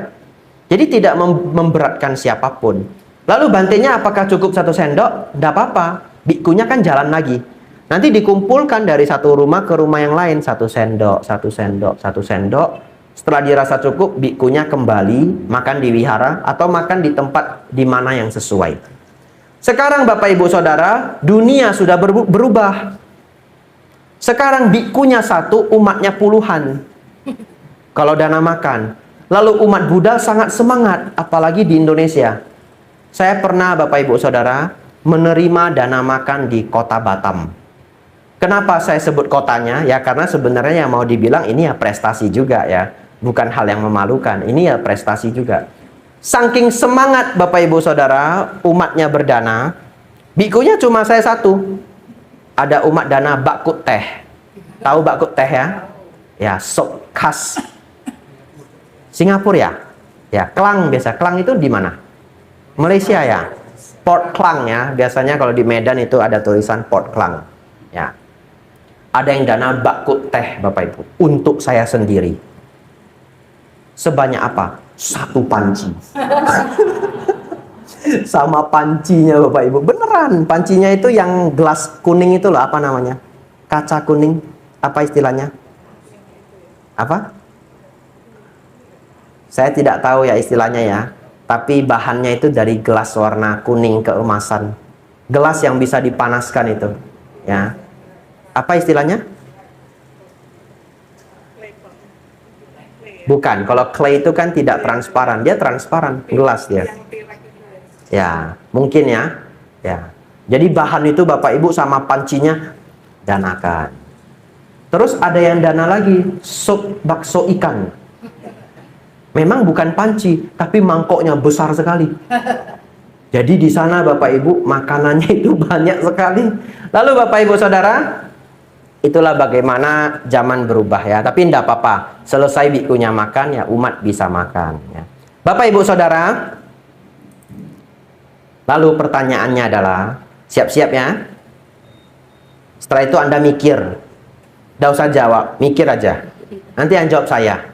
Jadi tidak memberatkan siapapun. Lalu bantenya apakah cukup 1 sendok? Enggak apa-apa. Bikunya kan jalan lagi. Nanti dikumpulkan dari satu rumah ke rumah yang lain. 1 sendok, 1 sendok, 1 sendok. Setelah dirasa cukup, bikunya kembali makan di wihara atau makan di tempat di mana yang sesuai. Sekarang Bapak Ibu Saudara, dunia sudah berubah. Sekarang bikunya 1, umatnya puluhan. Kalau dana makan. Lalu umat Buddha sangat semangat, apalagi di Indonesia. Saya pernah, Bapak Ibu Saudara, menerima dana makan di kota Batam. Kenapa saya sebut kotanya? Ya karena sebenarnya yang mau dibilang ini ya prestasi juga ya. Bukan hal yang memalukan, ini ya prestasi juga. Saking semangat Bapak Ibu Saudara, umatnya berdana, bikunya cuma saya satu. Ada umat dana bakut teh. Tahu bakut teh ya? Ya, sop khas Singapura ya? Ya, Klang biasa. Klang itu di mana? Malaysia ya? Port Klang ya. Biasanya kalau di Medan itu ada tulisan Port Klang. Ya. Ada yang dana bakut teh Bapak Ibu untuk saya sendiri. Sebanyak apa? 1 panci. Sama pancinya Bapak Ibu. Beneran, pancinya itu yang gelas kuning itu loh, apa namanya? Kaca kuning. Apa istilahnya? Apa? Saya tidak tahu ya istilahnya ya. Tapi bahannya itu dari gelas warna kuning keemasan. Gelas yang bisa dipanaskan itu. Ya. Apa istilahnya? Bukan. Kalau clay itu kan tidak transparan. Dia transparan. Gelas dia. Ya. Mungkin ya. Ya. Jadi bahan itu Bapak Ibu sama pancinya danakan. Terus ada yang dana lagi, sup bakso ikan. Memang bukan panci, tapi mangkoknya besar sekali. Jadi di sana Bapak Ibu makanannya itu banyak sekali. Lalu Bapak Ibu Saudara, itulah bagaimana zaman berubah ya. Tapi tidak apa-apa, selesai bikunya makan ya umat bisa makan. Ya. Bapak Ibu Saudara, lalu pertanyaannya adalah, siap-siap ya. Setelah itu Anda mikir. Tidak usah jawab, mikir aja. Nanti yang jawab saya.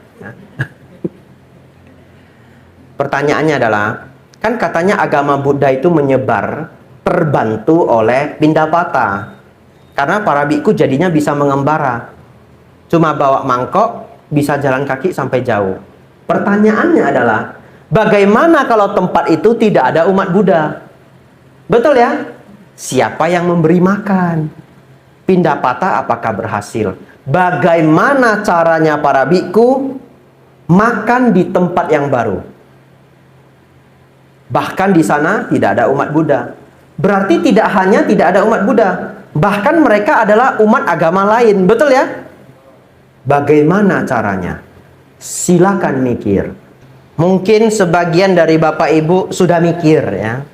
Pertanyaannya adalah, kan katanya agama Buddha itu menyebar terbantu oleh Pindapata. Karena para biku jadinya bisa mengembara. Cuma bawa mangkok, bisa jalan kaki sampai jauh. Pertanyaannya adalah, bagaimana kalau tempat itu tidak ada umat Buddha? Betul ya? Siapa yang memberi makan? Pindapata apakah berhasil? Bagaimana caranya para biku makan di tempat yang baru? Bahkan di sana tidak ada umat Buddha. Berarti tidak hanya tidak ada umat Buddha, bahkan mereka adalah umat agama lain. Betul ya? Bagaimana caranya? Silakan mikir. Mungkin sebagian dari Bapak Ibu sudah mikir ya.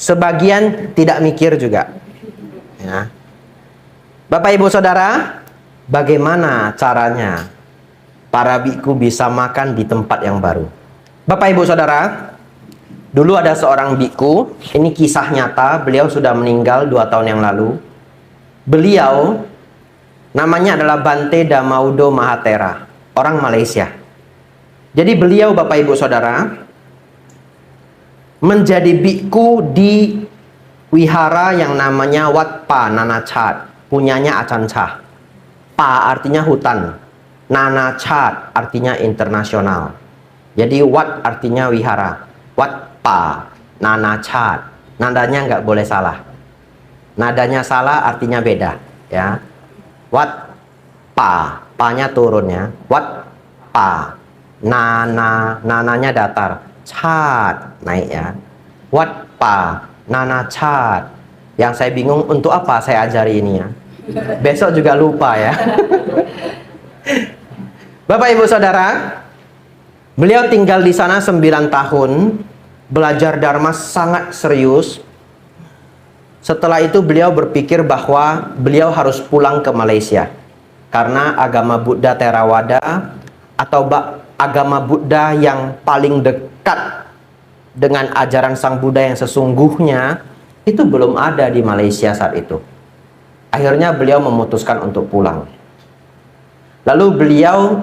Sebagian tidak mikir juga. Ya. Bapak Ibu Saudara, bagaimana caranya para biku bisa makan di tempat yang baru? Bapak Ibu Saudara, dulu ada seorang biku, ini kisah nyata, beliau sudah meninggal 2 tahun yang lalu. Beliau namanya adalah Bante Damaudo Mahatera, orang Malaysia. Jadi beliau Bapak Ibu Saudara menjadi biku di wihara yang namanya Wat Pa Nanachat, punyanya Acan Chah. Pa artinya hutan, Nanachat artinya internasional. Jadi Wat artinya wihara, Wat Pa Nanachat. Nadanya nggak boleh salah. Nadanya salah artinya beda ya. Wat Pa, pa-nya turun ya. Wat Pa, nananya datar, chat naik ya. Wat Pa Nanachat. Yang saya bingung untuk apa saya ajari ini ya. Besok juga lupa ya. Bapak Ibu Saudara, beliau tinggal di sana 9 tahun, belajar Dharma sangat serius. Setelah itu beliau berpikir bahwa beliau harus pulang ke Malaysia. Karena agama Buddha Theravada atau agama Buddha yang paling dekat dengan ajaran Sang Buddha yang sesungguhnya itu belum ada di Malaysia saat itu. Akhirnya beliau memutuskan untuk pulang. Lalu beliau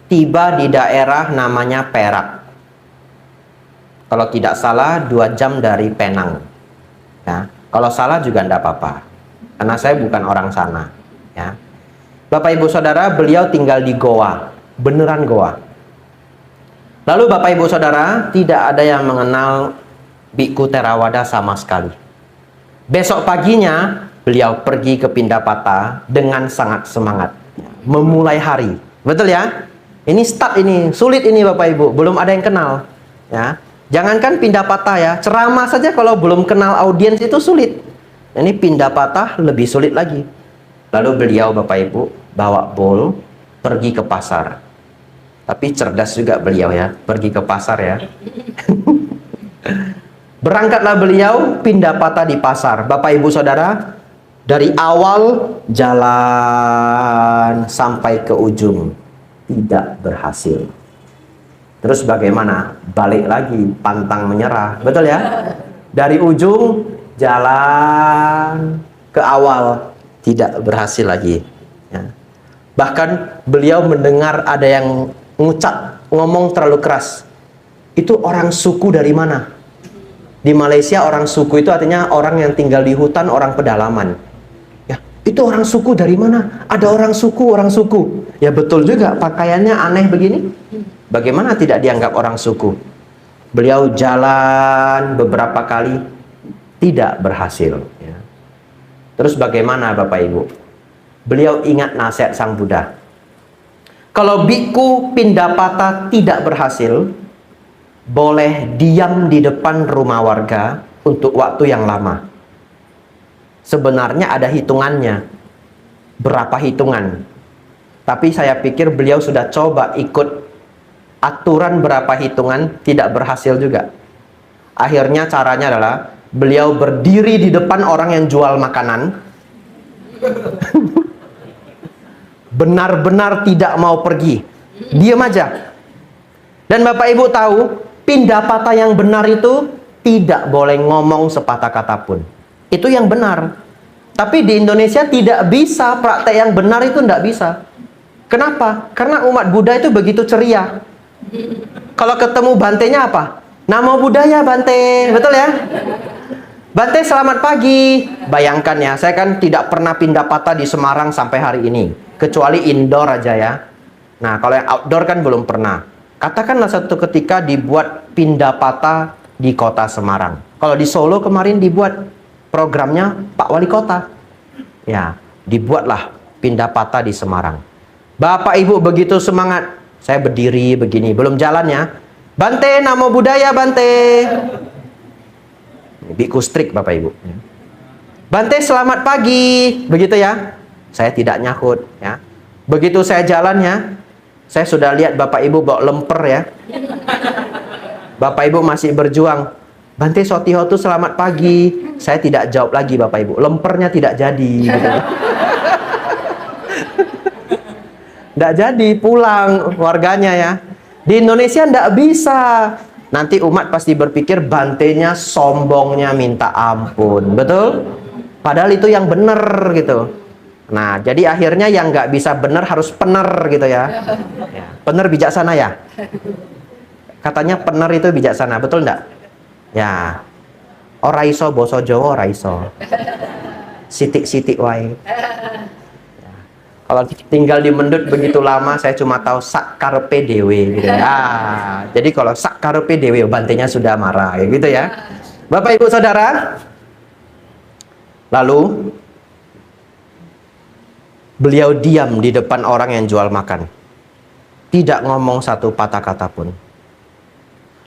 tiba di daerah namanya Perak. Kalau tidak salah 2 jam dari Penang. Ya. Kalau salah juga tidak apa-apa. Karena saya bukan orang sana. Ya. Bapak Ibu Saudara, beliau tinggal di Goa. Beneran Goa. Lalu Bapak Ibu Saudara, tidak ada yang mengenal Biku Theravada sama sekali. Besok paginya beliau pergi ke Pindapata dengan sangat semangat memulai hari. Betul ya? Ini start ini, sulit ini Bapak Ibu, belum ada yang kenal. Ya. Jangankan pindah patah ya, ceramah saja kalau belum kenal audiens itu sulit. Ini pindah patah lebih sulit lagi. Lalu beliau Bapak Ibu bawa bowl pergi ke pasar. Tapi cerdas juga beliau ya, pergi ke pasar ya. Berangkatlah beliau pindah patah di pasar. Bapak Ibu Saudara, dari awal jalan sampai ke ujung tidak berhasil. Terus bagaimana? Balik lagi, pantang menyerah. Betul ya? Dari ujung jalan ke awal tidak berhasil lagi. Ya. Bahkan beliau mendengar ada yang ngomong terlalu keras. Itu orang suku dari mana? Di Malaysia orang suku itu artinya orang yang tinggal di hutan, orang pedalaman. Ya, itu orang suku dari mana? Ada orang suku. Ya betul juga, pakaiannya aneh begini. Bagaimana tidak dianggap orang suku? Beliau jalan beberapa kali, tidak berhasil. Ya. Terus bagaimana Bapak Ibu? Beliau ingat nasihat Sang Buddha. Kalau biku Pindapata tidak berhasil, boleh diam di depan rumah warga untuk waktu yang lama. Sebenarnya ada hitungannya. Berapa hitungan? Tapi saya pikir beliau sudah coba ikut aturan berapa hitungan, tidak berhasil juga. Akhirnya caranya adalah beliau berdiri di depan orang yang jual makanan. Benar-benar tidak mau pergi. Diam aja. Dan Bapak Ibu tahu, Pindapata yang benar itu tidak boleh ngomong sepatah kata pun. Itu yang benar. Tapi di Indonesia tidak bisa, praktek yang benar itu tidak bisa. Kenapa? Karena umat Buddha itu begitu ceria. Kalau ketemu bantenya apa? Namo Buddhaya Bante. Betul ya? Bante selamat pagi. Bayangkan ya, saya kan tidak pernah Pindapata di Semarang sampai hari ini. Kecuali indoor aja ya. Nah, kalau yang outdoor kan belum pernah. Katakanlah satu ketika dibuat Pindapata di kota Semarang. Kalau di Solo kemarin dibuat programnya Pak Wali Kota. Ya, dibuatlah Pindapata di Semarang. Bapak Ibu begitu semangat. Saya berdiri begini, belum jalan ya. Bante, Namo Buddhaya Bante. Biku strik Bapak Ibu. Bante selamat pagi. Begitu ya. Saya tidak nyahut ya. Begitu saya jalannya, saya sudah lihat Bapak Ibu bawa lemper ya. Bapak Ibu masih berjuang. Bante Sotihotu selamat pagi. Saya tidak jawab lagi Bapak Ibu. Lempernya tidak jadi. Gitu. Tidak jadi, pulang warganya ya. Di Indonesia tidak bisa. Nanti umat pasti berpikir bantenya sombongnya minta ampun. Betul? Padahal itu yang benar gitu. Nah, jadi akhirnya yang nggak bisa benar harus pener gitu ya. Pener bijaksana ya. Katanya pener itu bijaksana, betul nggak? Ya. Ora iso basa Jawa ora iso. Sitik-sitik wae. Ya. Kalau tinggal di Mendut begitu lama, saya cuma tahu sak karepe dewe gitu ya. Jadi kalau sak karepe dewe bantenya sudah marah ya gitu ya. Bapak Ibu Saudara, lalu beliau diam di depan orang yang jual makan. Tidak ngomong satu patah kata pun.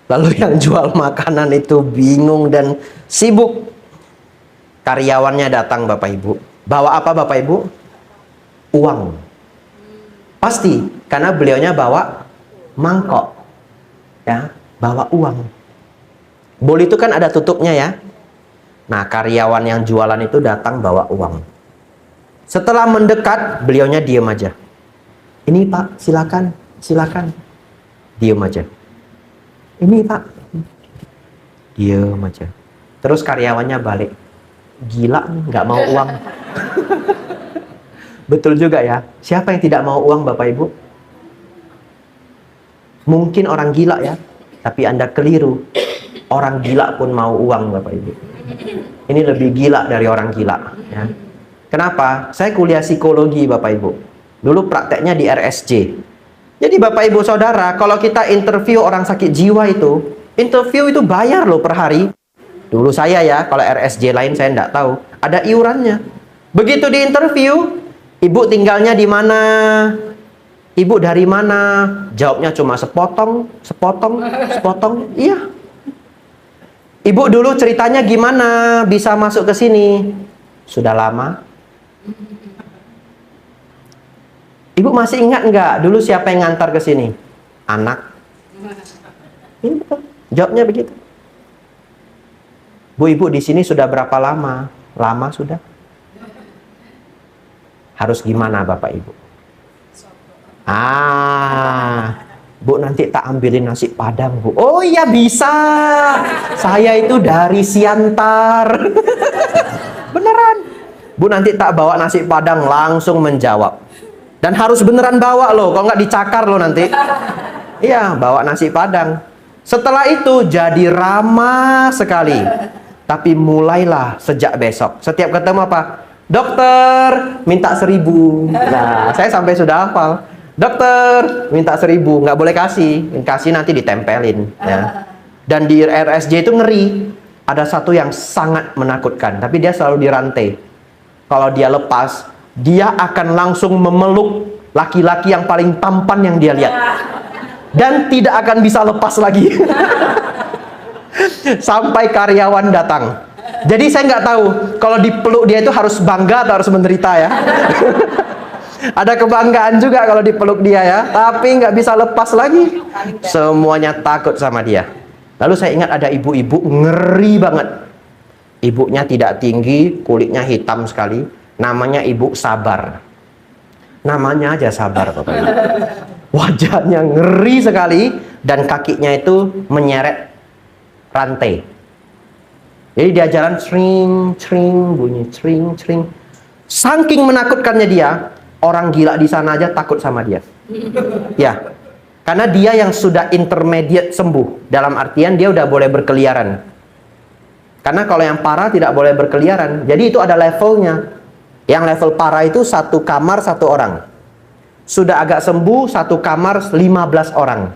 Lalu yang jual makanan itu bingung dan sibuk. Karyawannya datang Bapak Ibu. Bawa apa Bapak Ibu? Uang. Pasti, karena beliaunya bawa mangkok. Ya, bawa uang. Bowl itu kan ada tutupnya ya. Nah, karyawan yang jualan itu datang bawa uang. Setelah mendekat, beliaunya diam aja. Ini Pak, silakan, silakan. Diam aja. Ini Pak. Diam aja. Terus karyawannya balik. Gila, nggak mau uang. Betul juga ya. Siapa yang tidak mau uang Bapak Ibu? Mungkin orang gila ya. Tapi Anda keliru. Orang gila pun mau uang Bapak Ibu. Ini lebih gila dari orang gila ya. Kenapa? Saya kuliah psikologi Bapak Ibu. Dulu prakteknya di RSJ. Jadi Bapak Ibu Saudara, kalau kita interview orang sakit jiwa itu, interview itu bayar loh per hari. Dulu saya ya, kalau RSJ lain saya enggak tahu. Ada iurannya. Begitu di interview, Ibu tinggalnya di mana? Ibu dari mana? Jawabnya cuma sepotong, sepotong, sepotong. Iya. Ibu dulu ceritanya gimana bisa masuk ke sini? Sudah lama. Ibu masih ingat nggak dulu siapa yang ngantar ke sini? Anak. Ini betul. Jawabnya begitu. Bu, ibu di sini sudah berapa lama? Lama sudah. Harus gimana Bapak Ibu? Bu, nanti tak ambilin nasi padang, Bu. Oh iya bisa. Saya itu dari Siantar. Beneran. Bu, nanti tak bawa nasi padang, langsung menjawab. Dan harus beneran bawa loh, kalau nggak dicakar loh nanti. Iya, bawa nasi padang. Setelah itu jadi ramah sekali. Tapi mulailah sejak besok. Setiap ketemu apa? Dokter, minta 1.000. Nah, saya sampai sudah hafal. Dokter, minta 1.000. Nggak boleh kasih. Kasih nanti ditempelin. Ya. Dan di RSJ itu ngeri. Ada satu yang sangat menakutkan. Tapi dia selalu dirantai. Kalau dia lepas, dia akan langsung memeluk laki-laki yang paling tampan yang dia lihat. Dan tidak akan bisa lepas lagi. Sampai karyawan datang. Jadi saya nggak tahu kalau dipeluk dia itu harus bangga atau harus menderita ya. Ada kebanggaan juga kalau dipeluk dia ya, tapi nggak bisa lepas lagi. Semuanya takut sama dia. Lalu saya ingat ada ibu-ibu ngeri banget. Ibunya tidak tinggi, kulitnya hitam sekali. Namanya Ibu Sabar. Namanya aja Sabar Bapak Ibu. Wajahnya ngeri sekali dan kakinya itu menyeret rantai. Jadi dia jalan cring, cring, bunyi cring, cring. Saking menakutkannya dia, orang gila di sana aja takut sama dia. Ya, karena dia yang sudah intermediate sembuh. Dalam artian dia udah boleh berkeliaran. Karena kalau yang parah tidak boleh berkeliaran. Jadi itu ada levelnya. Yang level parah itu 1 kamar 1 orang. Sudah agak sembuh 1 kamar 15 orang.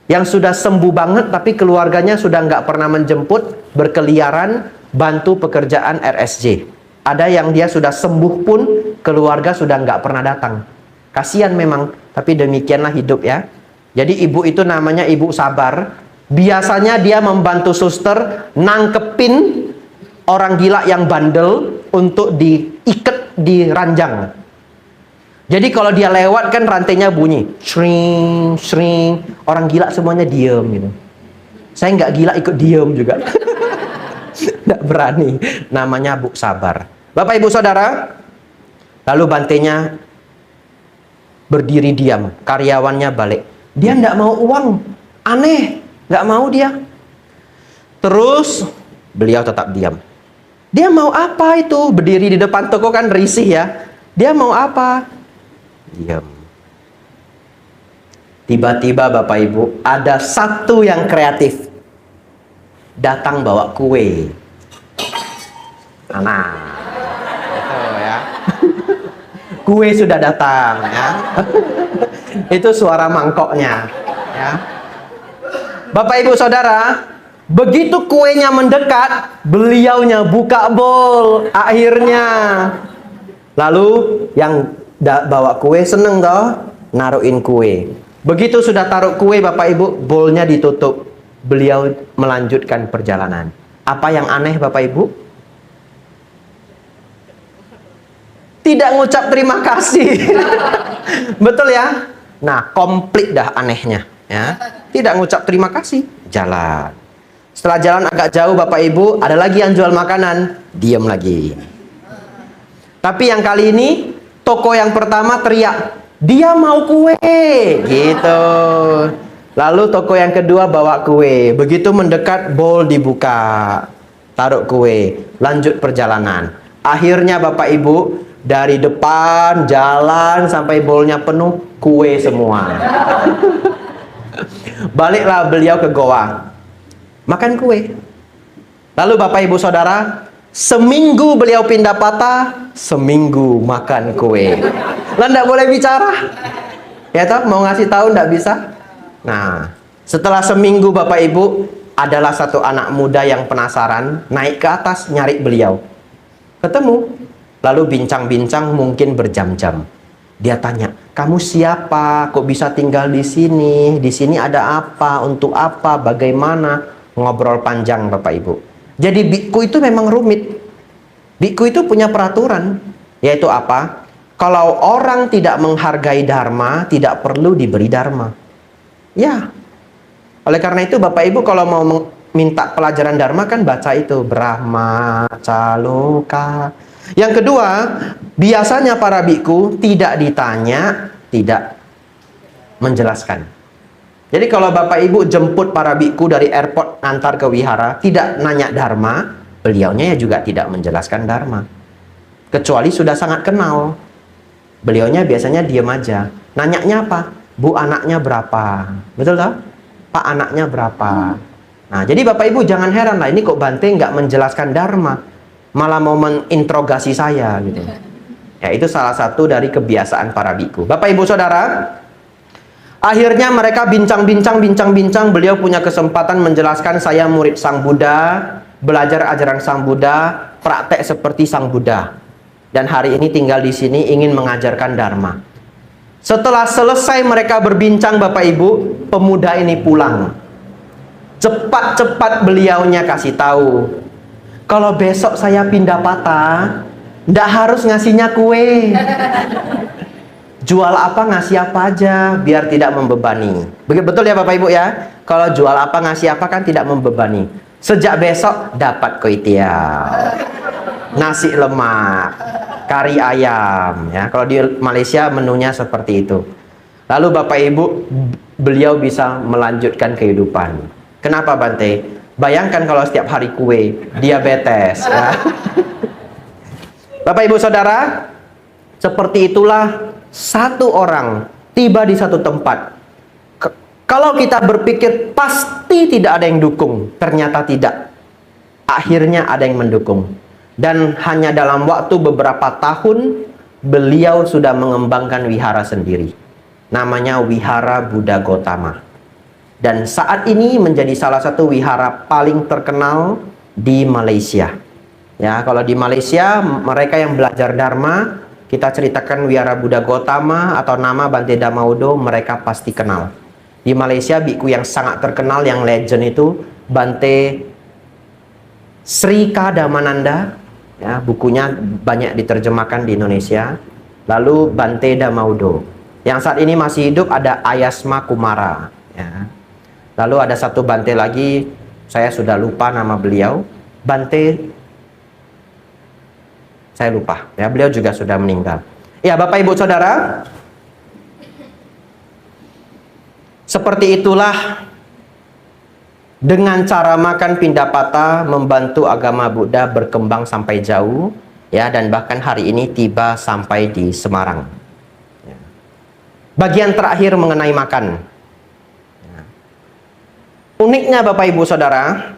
Yang sudah sembuh banget tapi keluarganya sudah nggak pernah menjemput, berkeliaran, bantu pekerjaan RSJ. Ada yang dia sudah sembuh pun keluarga sudah nggak pernah datang. Kasihan memang, tapi demikianlah hidup ya. Jadi ibu itu namanya Ibu Sabar. Biasanya dia membantu suster nangkepin orang gila yang bandel untuk diikat di ranjang. Jadi kalau dia lewat kan rantainya bunyi shring, shring. Orang gila semuanya diem gitu. Saya nggak gila ikut diem juga. Nggak berani. Namanya Bu Sabar. Bapak Ibu Saudara, lalu bantainya berdiri diam. Karyawannya balik. Dia nggak mau uang. Aneh. Nggak mau dia. Terus beliau tetap diam. Dia mau apa itu? Berdiri di depan toko kan risih ya. Dia mau apa? Diam. Tiba-tiba Bapak Ibu ada satu yang kreatif datang bawa kue. Nah, itu ya. Kue sudah datang ya. Itu suara mangkoknya ya. Bapak Ibu Saudara, begitu kuenya mendekat, beliaunya buka bowl akhirnya. Lalu yang bawa kue seneng toh, naruhin kue. Begitu sudah taruh kue Bapak Ibu, bowlnya ditutup. Beliau melanjutkan perjalanan. Apa yang aneh Bapak Ibu? Tidak ngucap terima kasih. Betul ya? Nah, komplit dah anehnya ya. Tidak ngucap terima kasih, jalan. Setelah jalan agak jauh Bapak Ibu, ada lagi yang jual makanan, diam lagi. Tapi yang kali ini toko yang pertama teriak, dia mau kue, gitu. Lalu toko yang kedua bawa kue. Begitu mendekat, bowl dibuka, taruh kue, lanjut perjalanan. Akhirnya Bapak Ibu, dari depan jalan sampai bowlnya penuh, kue semua. Baliklah beliau ke goa, makan kue. Lalu Bapak Ibu Saudara, seminggu beliau pindah patah, seminggu makan kue. Lah nggak boleh bicara, ya toh, mau ngasih tahu nggak bisa. Nah, setelah seminggu Bapak Ibu, adalah satu anak muda yang penasaran, naik ke atas nyari beliau. Ketemu, lalu bincang-bincang mungkin berjam-jam. Dia tanya, kamu siapa? Kok bisa tinggal di sini? Di sini ada apa? Untuk apa? Bagaimana? Ngobrol panjang Bapak Ibu. Jadi biku itu memang rumit. Biku itu punya peraturan, yaitu apa? Kalau orang tidak menghargai dharma, tidak perlu diberi dharma. Ya. Oleh karena itu Bapak Ibu kalau mau minta pelajaran dharma kan baca itu Brahma Caloka. Yang kedua, biasanya para biku tidak ditanya, tidak menjelaskan. Jadi kalau Bapak Ibu jemput para biku dari airport antar ke wihara, tidak nanya dharma, beliaunya ya juga tidak menjelaskan dharma. Kecuali sudah sangat kenal. Beliaunya biasanya diam aja. Nanyanya apa? Bu, anaknya berapa? Betul tak? Pak, anaknya berapa? Nah, jadi Bapak Ibu jangan heran lah, ini kok Bante nggak menjelaskan dharma, malah mau menginterogasi saya gitu. Ya, itu salah satu dari kebiasaan para biku. Bapak Ibu Saudara, akhirnya mereka bincang-bincang, beliau punya kesempatan menjelaskan, saya murid Sang Buddha, belajar ajaran Sang Buddha, praktek seperti Sang Buddha. Dan hari ini tinggal di sini ingin mengajarkan dharma. Setelah selesai mereka berbincang Bapak Ibu, pemuda ini pulang. Cepat-cepat beliaunya kasih tahu, kalau besok saya pindah patah, ndak harus ngasihnya kue. Jual apa ngasih apa aja, biar tidak membebani. Betul ya Bapak Ibu ya? Kalau jual apa ngasih apa kan tidak membebani. Sejak besok dapat kue tiaw, nasi lemak, kari ayam. Ya, kalau di Malaysia menunya seperti itu. Lalu Bapak Ibu, beliau bisa melanjutkan kehidupan. Kenapa Bante? Bayangkan kalau setiap hari kue, diabetes. Ya. Bapak Ibu Saudara, seperti itulah satu orang tiba di satu tempat. Kalau kita berpikir pasti tidak ada yang dukung, ternyata tidak. Akhirnya ada yang mendukung. Dan hanya dalam waktu beberapa tahun, beliau sudah mengembangkan wihara sendiri. Namanya Wihara Buddha Gotama. Dan saat ini menjadi salah satu wihara paling terkenal di Malaysia. Ya, kalau di Malaysia mereka yang belajar dharma, kita ceritakan Wihara Buddha Gotama atau nama Bante Dhamma-Udo, mereka pasti kenal. Di Malaysia biku yang sangat terkenal, yang legend itu Bante Sri Kadamananda. Ya, bukunya banyak diterjemahkan di Indonesia. Lalu Bante Dhamma-Udo. Yang saat ini masih hidup ada Ayasma Kumara. Ya. Lalu ada satu Bante lagi, saya sudah lupa nama beliau. Bante, saya lupa. Ya, beliau juga sudah meninggal. Ya, Bapak Ibu Saudara, seperti itulah dengan cara makan Pindapata membantu agama Buddha berkembang sampai jauh, ya, dan bahkan hari ini tiba sampai di Semarang. Ya. Bagian terakhir mengenai makan. Uniknya Bapak Ibu Saudara,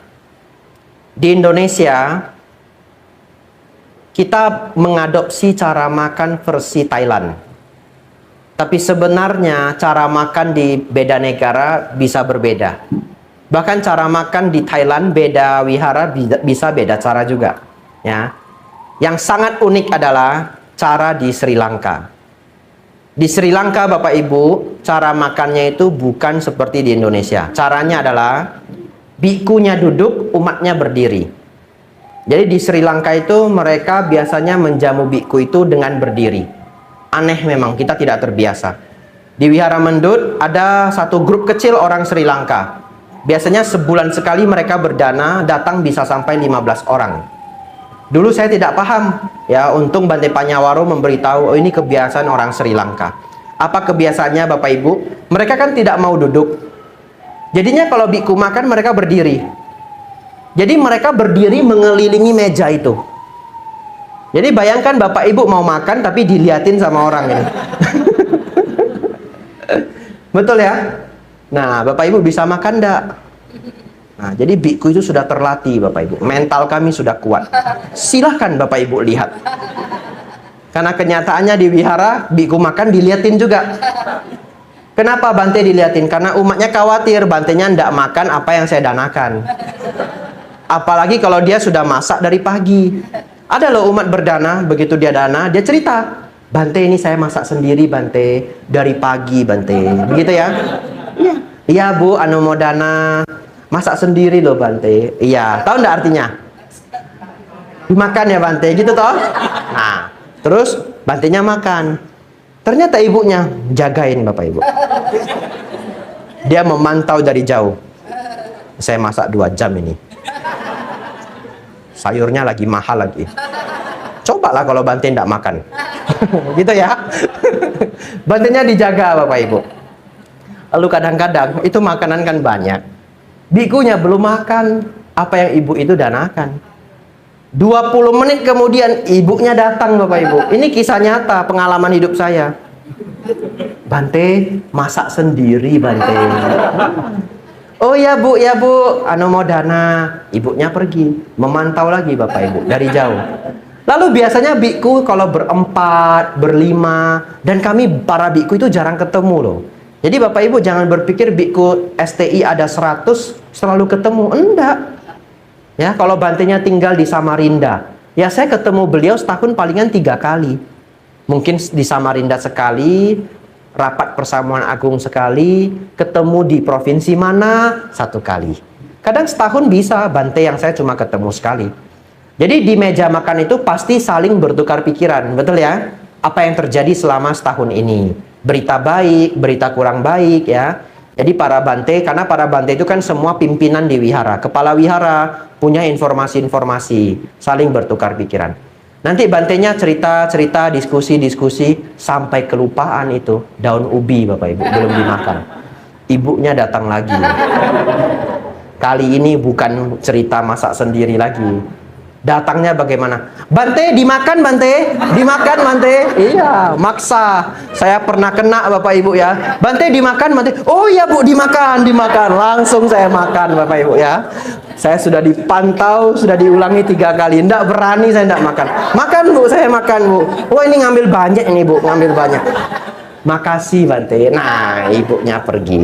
di Indonesia kita mengadopsi cara makan versi Thailand. Tapi sebenarnya cara makan di beda negara bisa berbeda. Bahkan cara makan di Thailand beda wihara bisa beda cara juga. Ya. Yang sangat unik adalah cara di Sri Lanka. Di Sri Lanka Bapak Ibu, cara makannya itu bukan seperti di Indonesia. Caranya adalah bikunya duduk, umatnya berdiri. Jadi di Sri Lanka itu mereka biasanya menjamu biku itu dengan berdiri. Aneh memang, kita tidak terbiasa. Di Wihara Mendut ada satu grup kecil orang Sri Lanka. Biasanya sebulan sekali mereka berdana, datang bisa sampai 15 orang. Dulu saya tidak paham, ya, untung Bante Panyawaro memberitahu, oh ini kebiasaan orang Sri Lanka. Apa kebiasaannya Bapak Ibu? Mereka kan tidak mau duduk. Jadinya kalau biku makan mereka berdiri. Jadi mereka berdiri mengelilingi meja itu. Jadi bayangkan Bapak Ibu mau makan tapi diliatin sama orang ini. Betul ya? Nah, Bapak Ibu bisa makan enggak? Nah, jadi biku itu sudah terlatih Bapak Ibu. Mental kami sudah kuat. Silahkan Bapak Ibu lihat. Karena kenyataannya di wihara, biku makan diliatin juga. Kenapa Bante diliatin? Karena umatnya khawatir Bantenya ndak makan apa yang saya danakan. Apalagi kalau dia sudah masak dari pagi. Ada loh umat berdana, begitu dia dana, dia cerita. Bante ini saya masak sendiri Bante, dari pagi Bante. Begitu ya? Iya. Iya Bu, Anumodana. Masak sendiri loh Bante. Iya, tahu enggak artinya? Dimakan ya Bante, gitu toh? Nah, terus Bantenya makan. Ternyata ibunya jagain Bapak Ibu. Dia memantau dari jauh. Saya masak 2 jam ini. Sayurnya lagi mahal lagi. Cobalah kalau Bante enggak makan. Gitu ya. Bantenya dijaga Bapak Ibu. Lalu kadang-kadang itu makanan kan banyak. Bikunya belum makan apa yang ibu itu danakan. 20 menit kemudian ibunya datang Bapak Ibu. Ini kisah nyata, pengalaman hidup saya. Bante masak sendiri Bante. Oh ya Bu, Anumodana. Ibunya pergi, memantau lagi Bapak Ibu dari jauh. Lalu biasanya biku kalau berempat, berlima, dan kami para biku itu jarang ketemu loh. Jadi Bapak Ibu jangan berpikir biku STI ada 100 selalu ketemu. Enggak. Ya, kalau Bantenya tinggal di Samarinda, ya saya ketemu beliau setahun palingan 3 kali. Mungkin di Samarinda sekali, rapat persamuan agung sekali, ketemu di provinsi mana 1 kali. Kadang setahun bisa Bante yang saya cuma ketemu sekali. Jadi di meja makan itu pasti saling bertukar pikiran, betul ya? Apa yang terjadi selama setahun ini? Berita baik, berita kurang baik ya. Jadi para Bante, karena para Bante itu kan semua pimpinan di wihara, kepala wihara punya informasi-informasi, saling bertukar pikiran. Nanti Bantenya cerita-cerita, diskusi-diskusi sampai kelupaan itu daun ubi Bapak Ibu belum dimakan. Ibunya datang lagi. Kali ini bukan cerita masak sendiri lagi. Datangnya bagaimana? Bante, dimakan Bante, dimakan Bante. Iya, maksa. Saya pernah kena Bapak Ibu ya. Bante dimakan Bante. Oh iya Bu, dimakan. Langsung saya makan Bapak Ibu ya. Saya sudah dipantau, sudah diulangi 3 kali. Nggak berani saya nggak makan. Makan Bu, saya makan Bu. Oh ini ngambil banyak ini Bu, ngambil banyak. Makasih Bante. Nah, ibunya pergi.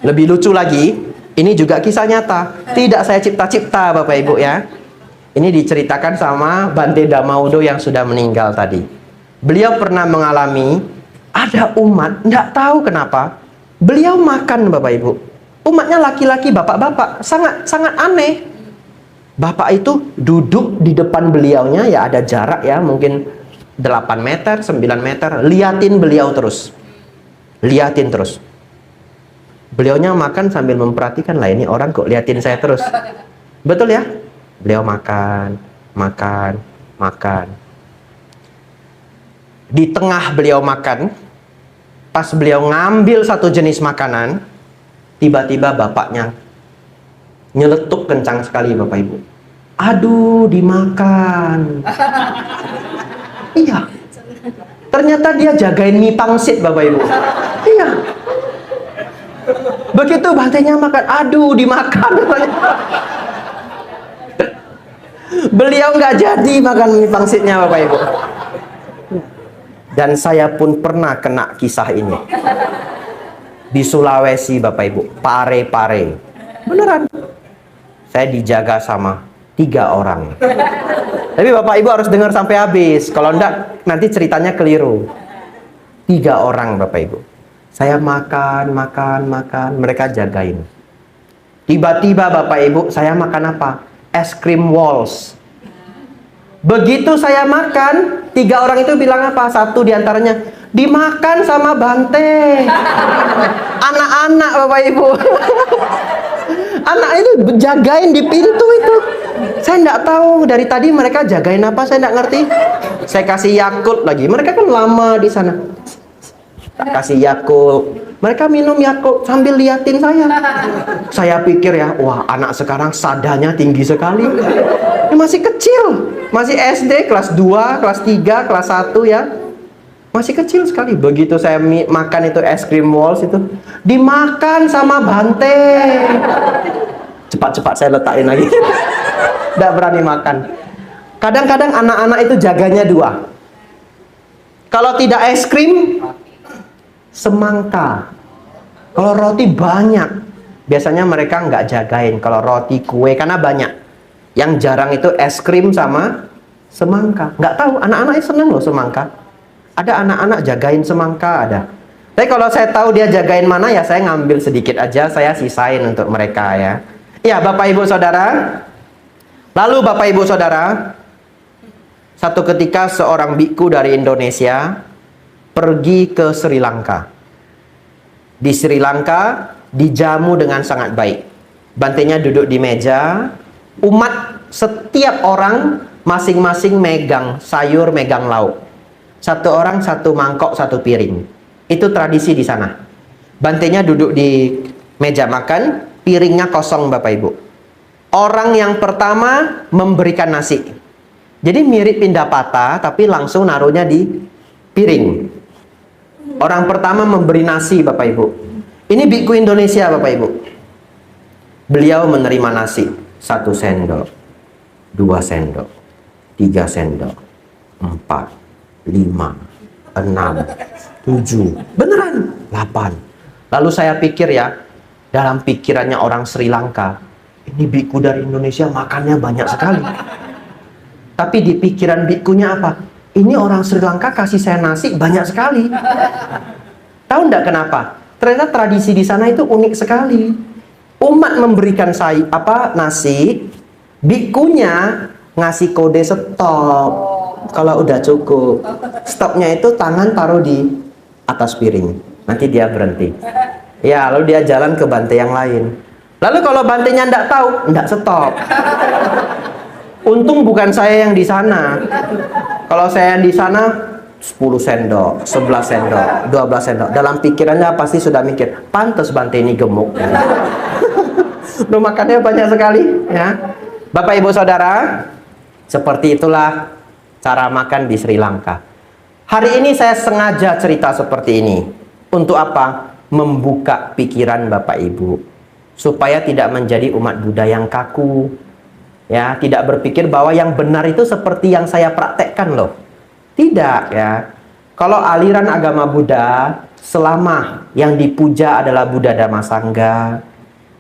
Lebih lucu lagi. Ini juga kisah nyata. Tidak saya cipta-cipta Bapak Ibu ya. Ini diceritakan sama Bante Damaudo yang sudah meninggal tadi. Beliau pernah mengalami ada umat, tidak tahu kenapa beliau makan Bapak Ibu. Umatnya laki-laki, bapak-bapak, sangat aneh. Bapak itu duduk di depan beliaunya, ya ada jarak ya, mungkin 8 meter, 9 meter, liatin beliau terus. Liatin terus. Beliaunya makan sambil memperhatikan, lah ini orang kok liatin saya terus. Betul ya? Beliau makan. Di tengah beliau makan, pas beliau ngambil satu jenis makanan, tiba-tiba bapaknya nyeletuk kencang sekali Bapak Ibu. Aduh, dimakan. Iya. Ternyata dia jagain mie pangsit Bapak Ibu. Iya. Begitu Bantenya makan, aduh dimakan. Beliau nggak jadi makan mie pangsitnya Bapak Ibu. Dan saya pun pernah kena kisah ini di Sulawesi Bapak Ibu, Pare-Pare. Beneran. Saya dijaga sama 3 orang. Tapi Bapak Ibu harus dengar sampai habis. Kalau enggak nanti ceritanya keliru. 3 orang Bapak Ibu. Saya makan, mereka jagain. Tiba-tiba Bapak Ibu, saya makan apa? Es krim Walls. Begitu saya makan, 3 orang itu bilang apa? Satu diantaranya, dimakan sama Bante. Anak-anak Bapak Ibu. Anak itu jagain di pintu itu. Saya enggak tahu, dari tadi mereka jagain apa, saya enggak ngerti. Saya kasih Yakult lagi, mereka kan lama di sana. Tak kasih Yakult, mereka minum Yakult sambil liatin saya. Saya pikir ya, wah anak sekarang sadanya tinggi sekali. Ini masih kecil, masih SD kelas 2, kelas 3, kelas 1 ya. Masih kecil sekali. Begitu saya makan itu es krim Walls itu, dimakan sama Bante. Cepat-cepat saya letakin lagi. Tidak berani makan. Kadang-kadang anak-anak itu jaganya 2. Kalau tidak es krim, semangka. Kalau roti banyak, biasanya mereka nggak jagain. Kalau roti kue karena banyak. Yang jarang itu es krim sama semangka. Nggak tahu, anak-anaknya seneng loh semangka. Ada anak-anak jagain semangka, ada. Tapi kalau saya tahu dia jagain mana, ya saya ngambil sedikit aja, saya sisain untuk mereka ya. Ya, Bapak Ibu Saudara. Lalu Bapak Ibu Saudara, satu ketika seorang biku dari Indonesia pergi ke Sri Lanka. Di Sri Lanka dijamu dengan sangat baik. Bantenya duduk di meja. Umat setiap orang masing-masing megang sayur, megang lauk. Satu orang satu mangkok, satu piring. Itu tradisi di sana. Bantenya duduk di meja makan, piringnya kosong Bapak Ibu. Orang yang pertama memberikan nasi. Jadi mirip pindah patah, tapi langsung naruhnya di piring. Orang pertama memberi nasi Bapak Ibu. Ini biku Indonesia Bapak Ibu. Beliau menerima nasi. 1 sendok, 2 sendok, 3 sendok, 4, 5, 6, 7, beneran 8. Lalu saya pikir ya, dalam pikirannya orang Sri Lanka, ini biku dari Indonesia makannya banyak sekali. Tapi di pikiran bikunya apa? Ini orang Sri Lanka kasih saya nasi banyak sekali. Tahu enggak kenapa? Ternyata tradisi di sana itu unik sekali. Umat memberikan nasi, bikunya ngasih kode stop. Kalau udah cukup. Stopnya itu tangan taruh di atas piring. Nanti dia berhenti. Ya, lalu dia jalan ke bante yang lain. Lalu kalau bantenya enggak tahu, enggak stop. Untung bukan saya yang di sana. Kalau saya yang di sana 10 sendok, 11 sendok, 12 sendok. Dalam pikirannya pasti sudah mikir, pantas bante ini gemuk. Lu makannya banyak sekali, ya. Bapak Ibu Saudara, seperti itulah cara makan di Sri Lanka. Hari ini saya sengaja cerita seperti ini. Untuk apa? Membuka pikiran Bapak Ibu. Supaya tidak menjadi umat Buddha yang kaku. Ya, tidak berpikir bahwa yang benar itu seperti yang saya praktekkan loh. Tidak ya. Kalau aliran agama Buddha, selama yang dipuja adalah Buddha Dhammasangga,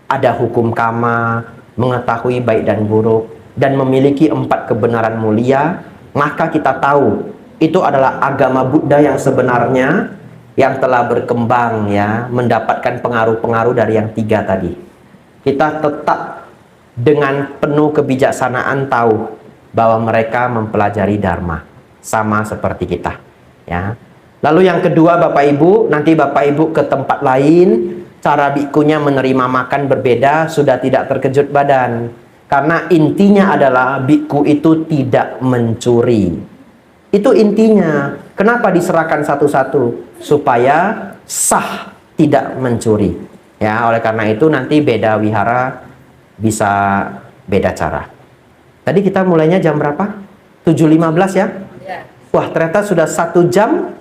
ada hukum kama, mengetahui baik dan buruk, dan memiliki 4 kebenaran mulia, maka kita tahu itu adalah agama Buddha yang sebenarnya, yang telah berkembang ya, mendapatkan pengaruh-pengaruh dari yang 3 tadi. Kita tetap dengan penuh kebijaksanaan tahu bahwa mereka mempelajari Dharma sama seperti kita ya. Lalu yang kedua Bapak Ibu, nanti Bapak Ibu ke tempat lain, cara bikunya menerima makan berbeda, sudah tidak terkejut badan. Karena intinya adalah biku itu tidak mencuri. Itu intinya. Kenapa diserahkan satu-satu? Supaya sah tidak mencuri. Ya, oleh karena itu nanti beda wihara bisa beda cara. Tadi kita mulainya jam berapa? 7.15 ya? Wah, ternyata sudah 1 jam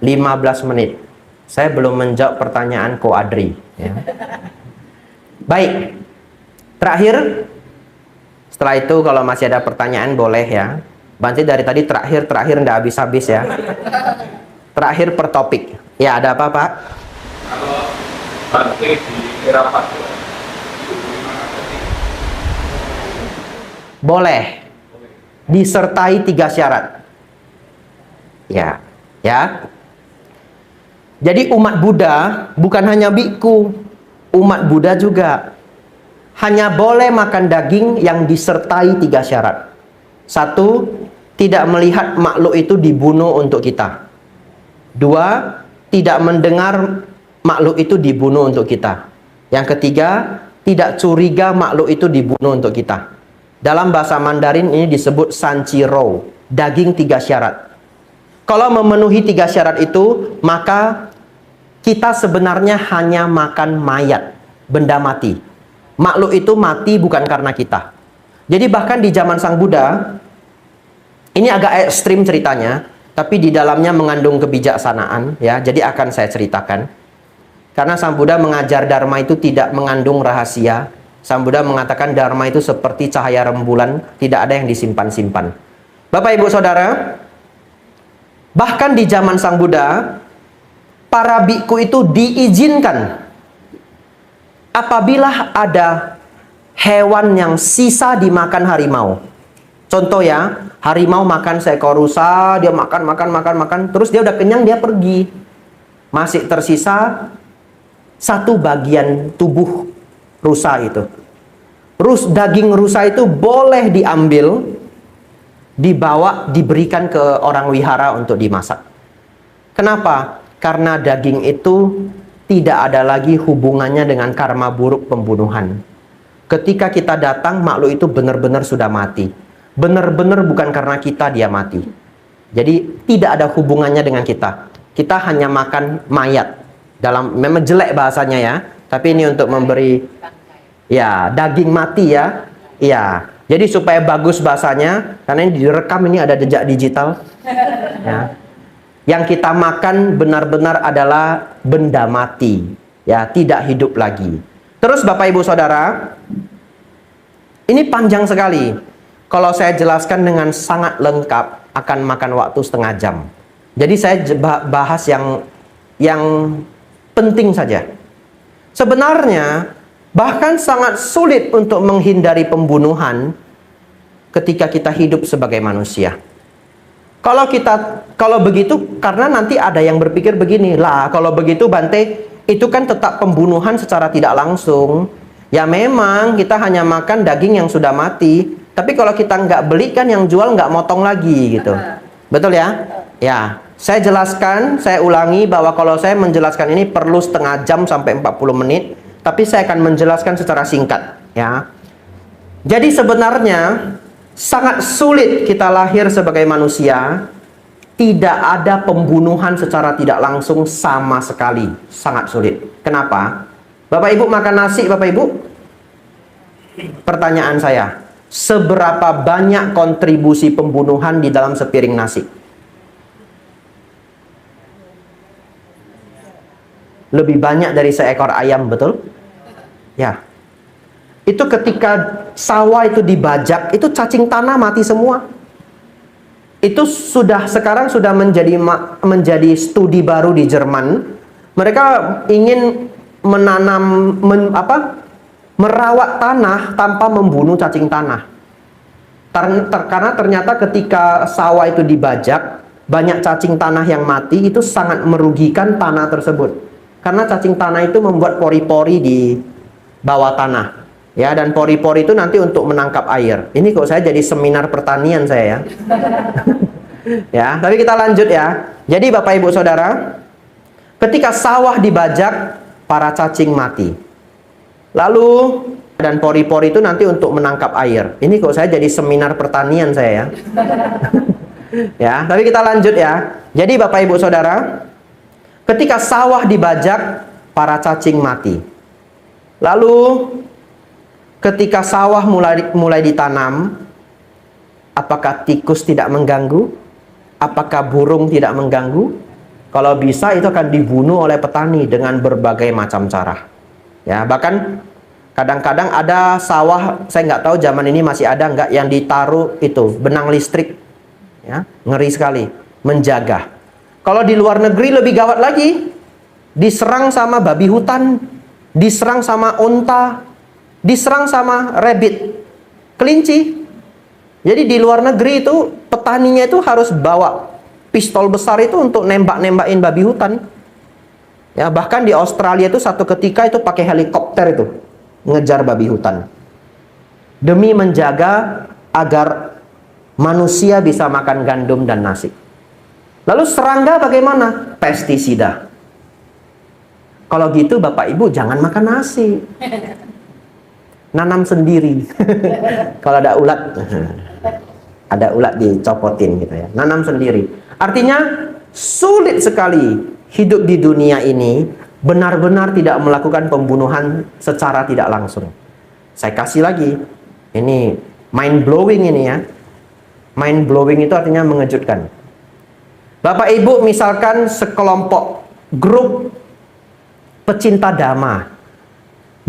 15 menit. Saya belum menjawab pertanyaan Ko Adri ya. Baik. Terakhir, setelah itu kalau masih ada pertanyaan boleh ya. Banti dari tadi terakhir nggak habis-habis ya. Terakhir per topik. Ya, ada apa Pak? Kalau Bante di era Patua, itu bagaimana tadi? Boleh. Disertai 3 syarat. Ya, ya. Jadi umat Buddha bukan hanya biku, umat Buddha juga hanya boleh makan daging yang disertai 3 syarat. 1, tidak melihat makhluk itu dibunuh untuk kita. 2, tidak mendengar makhluk itu dibunuh untuk kita. Yang ketiga, tidak curiga makhluk itu dibunuh untuk kita. Dalam bahasa Mandarin ini disebut sanchiro, daging 3 syarat. Kalau memenuhi 3 syarat itu, maka kita sebenarnya hanya makan mayat, benda mati. Makhluk itu mati bukan karena kita. Jadi bahkan di zaman Sang Buddha, ini agak ekstrim ceritanya, tapi di dalamnya mengandung kebijaksanaan ya. Jadi akan saya ceritakan. Karena Sang Buddha mengajar Dharma itu tidak mengandung rahasia. Sang Buddha mengatakan Dharma itu seperti cahaya rembulan, tidak ada yang disimpan-simpan. Bapak Ibu Saudara, bahkan di zaman Sang Buddha, para biku itu diizinkan apabila ada hewan yang sisa dimakan harimau. Contoh ya, harimau makan seekor rusa, dia makan, terus dia udah kenyang, dia pergi. Masih tersisa satu bagian tubuh rusa itu. Daging rusa itu boleh diambil, dibawa, diberikan ke orang wihara untuk dimasak. Kenapa? Karena daging itu tidak ada lagi hubungannya dengan karma buruk pembunuhan. Ketika kita datang, makhluk itu benar-benar sudah mati. Benar-benar bukan karena kita dia mati. Jadi tidak ada hubungannya dengan kita. Kita hanya makan mayat. Memang jelek bahasanya ya, tapi ini untuk memberi ya daging mati ya. Iya. Jadi supaya bagus bahasanya, karena ini direkam, ini ada jejak digital. Ya. Yang kita makan benar-benar adalah benda mati, ya, tidak hidup lagi. Terus Bapak Ibu Saudara, ini panjang sekali. Kalau saya jelaskan dengan sangat lengkap akan makan waktu setengah jam. Jadi saya bahas yang penting saja. Sebenarnya bahkan sangat sulit untuk menghindari pembunuhan ketika kita hidup sebagai manusia. Kalau begitu, karena nanti ada yang berpikir begini, lah kalau begitu Bante, itu kan tetap pembunuhan secara tidak langsung. Ya memang kita hanya makan daging yang sudah mati, tapi kalau kita nggak beli kan yang jual nggak motong lagi gitu. Betul ya? Ya, saya jelaskan, saya ulangi bahwa kalau saya menjelaskan ini perlu setengah jam sampai 40 menit, tapi saya akan menjelaskan secara singkat ya. Jadi sebenarnya sangat sulit kita lahir sebagai manusia, tidak ada pembunuhan secara tidak langsung sama sekali. Sangat sulit. Kenapa? Bapak Ibu makan nasi, Bapak Ibu? Pertanyaan saya, seberapa banyak kontribusi pembunuhan di dalam sepiring nasi? Lebih banyak dari seekor ayam, betul? Ya. Itu ketika sawah itu dibajak, itu cacing tanah mati semua. Itu sekarang sudah menjadi studi baru di Jerman. Mereka ingin merawat tanah tanpa membunuh cacing tanah. Karena ternyata ketika sawah itu dibajak, banyak cacing tanah yang mati, itu sangat merugikan tanah tersebut. Karena cacing tanah itu membuat pori-pori di bawah tanah. Ya, dan pori-pori itu nanti untuk menangkap air. Ini kok saya jadi seminar pertanian saya ya. Ya, tapi kita lanjut ya. Jadi Bapak Ibu Saudara, ketika sawah dibajak, para cacing mati. Lalu dan pori-pori itu nanti untuk menangkap air. Ini kok saya jadi seminar pertanian saya ya. Ya, tapi kita lanjut ya. Jadi Bapak Ibu Saudara, ketika sawah dibajak, para cacing mati. Lalu ketika sawah mulai ditanam, apakah tikus tidak mengganggu? Apakah burung tidak mengganggu? Kalau bisa itu akan dibunuh oleh petani dengan berbagai macam cara. Ya, bahkan kadang-kadang ada sawah, saya nggak tahu zaman ini masih ada nggak, yang ditaruh itu benang listrik. Ya, ngeri sekali, menjaga. Kalau di luar negeri lebih gawat lagi, diserang sama babi hutan, diserang sama unta, diserang sama rabbit, kelinci. Jadi di luar negeri itu petaninya itu harus bawa pistol besar itu untuk nembak-nembakin babi hutan. Ya, bahkan di Australia itu satu ketika itu pakai helikopter itu ngejar babi hutan. Demi menjaga agar manusia bisa makan gandum dan nasi. Lalu serangga bagaimana? Pestisida. Kalau gitu Bapak Ibu jangan makan nasi. Nanam sendiri. Kalau ada ulat dicopotin gitu ya. Nanam sendiri. Artinya sulit sekali hidup di dunia ini benar-benar tidak melakukan pembunuhan secara tidak langsung. Saya kasih lagi. Ini mind blowing ini ya. Mind blowing itu artinya mengejutkan. Bapak Ibu misalkan sekelompok grup pecinta dhamma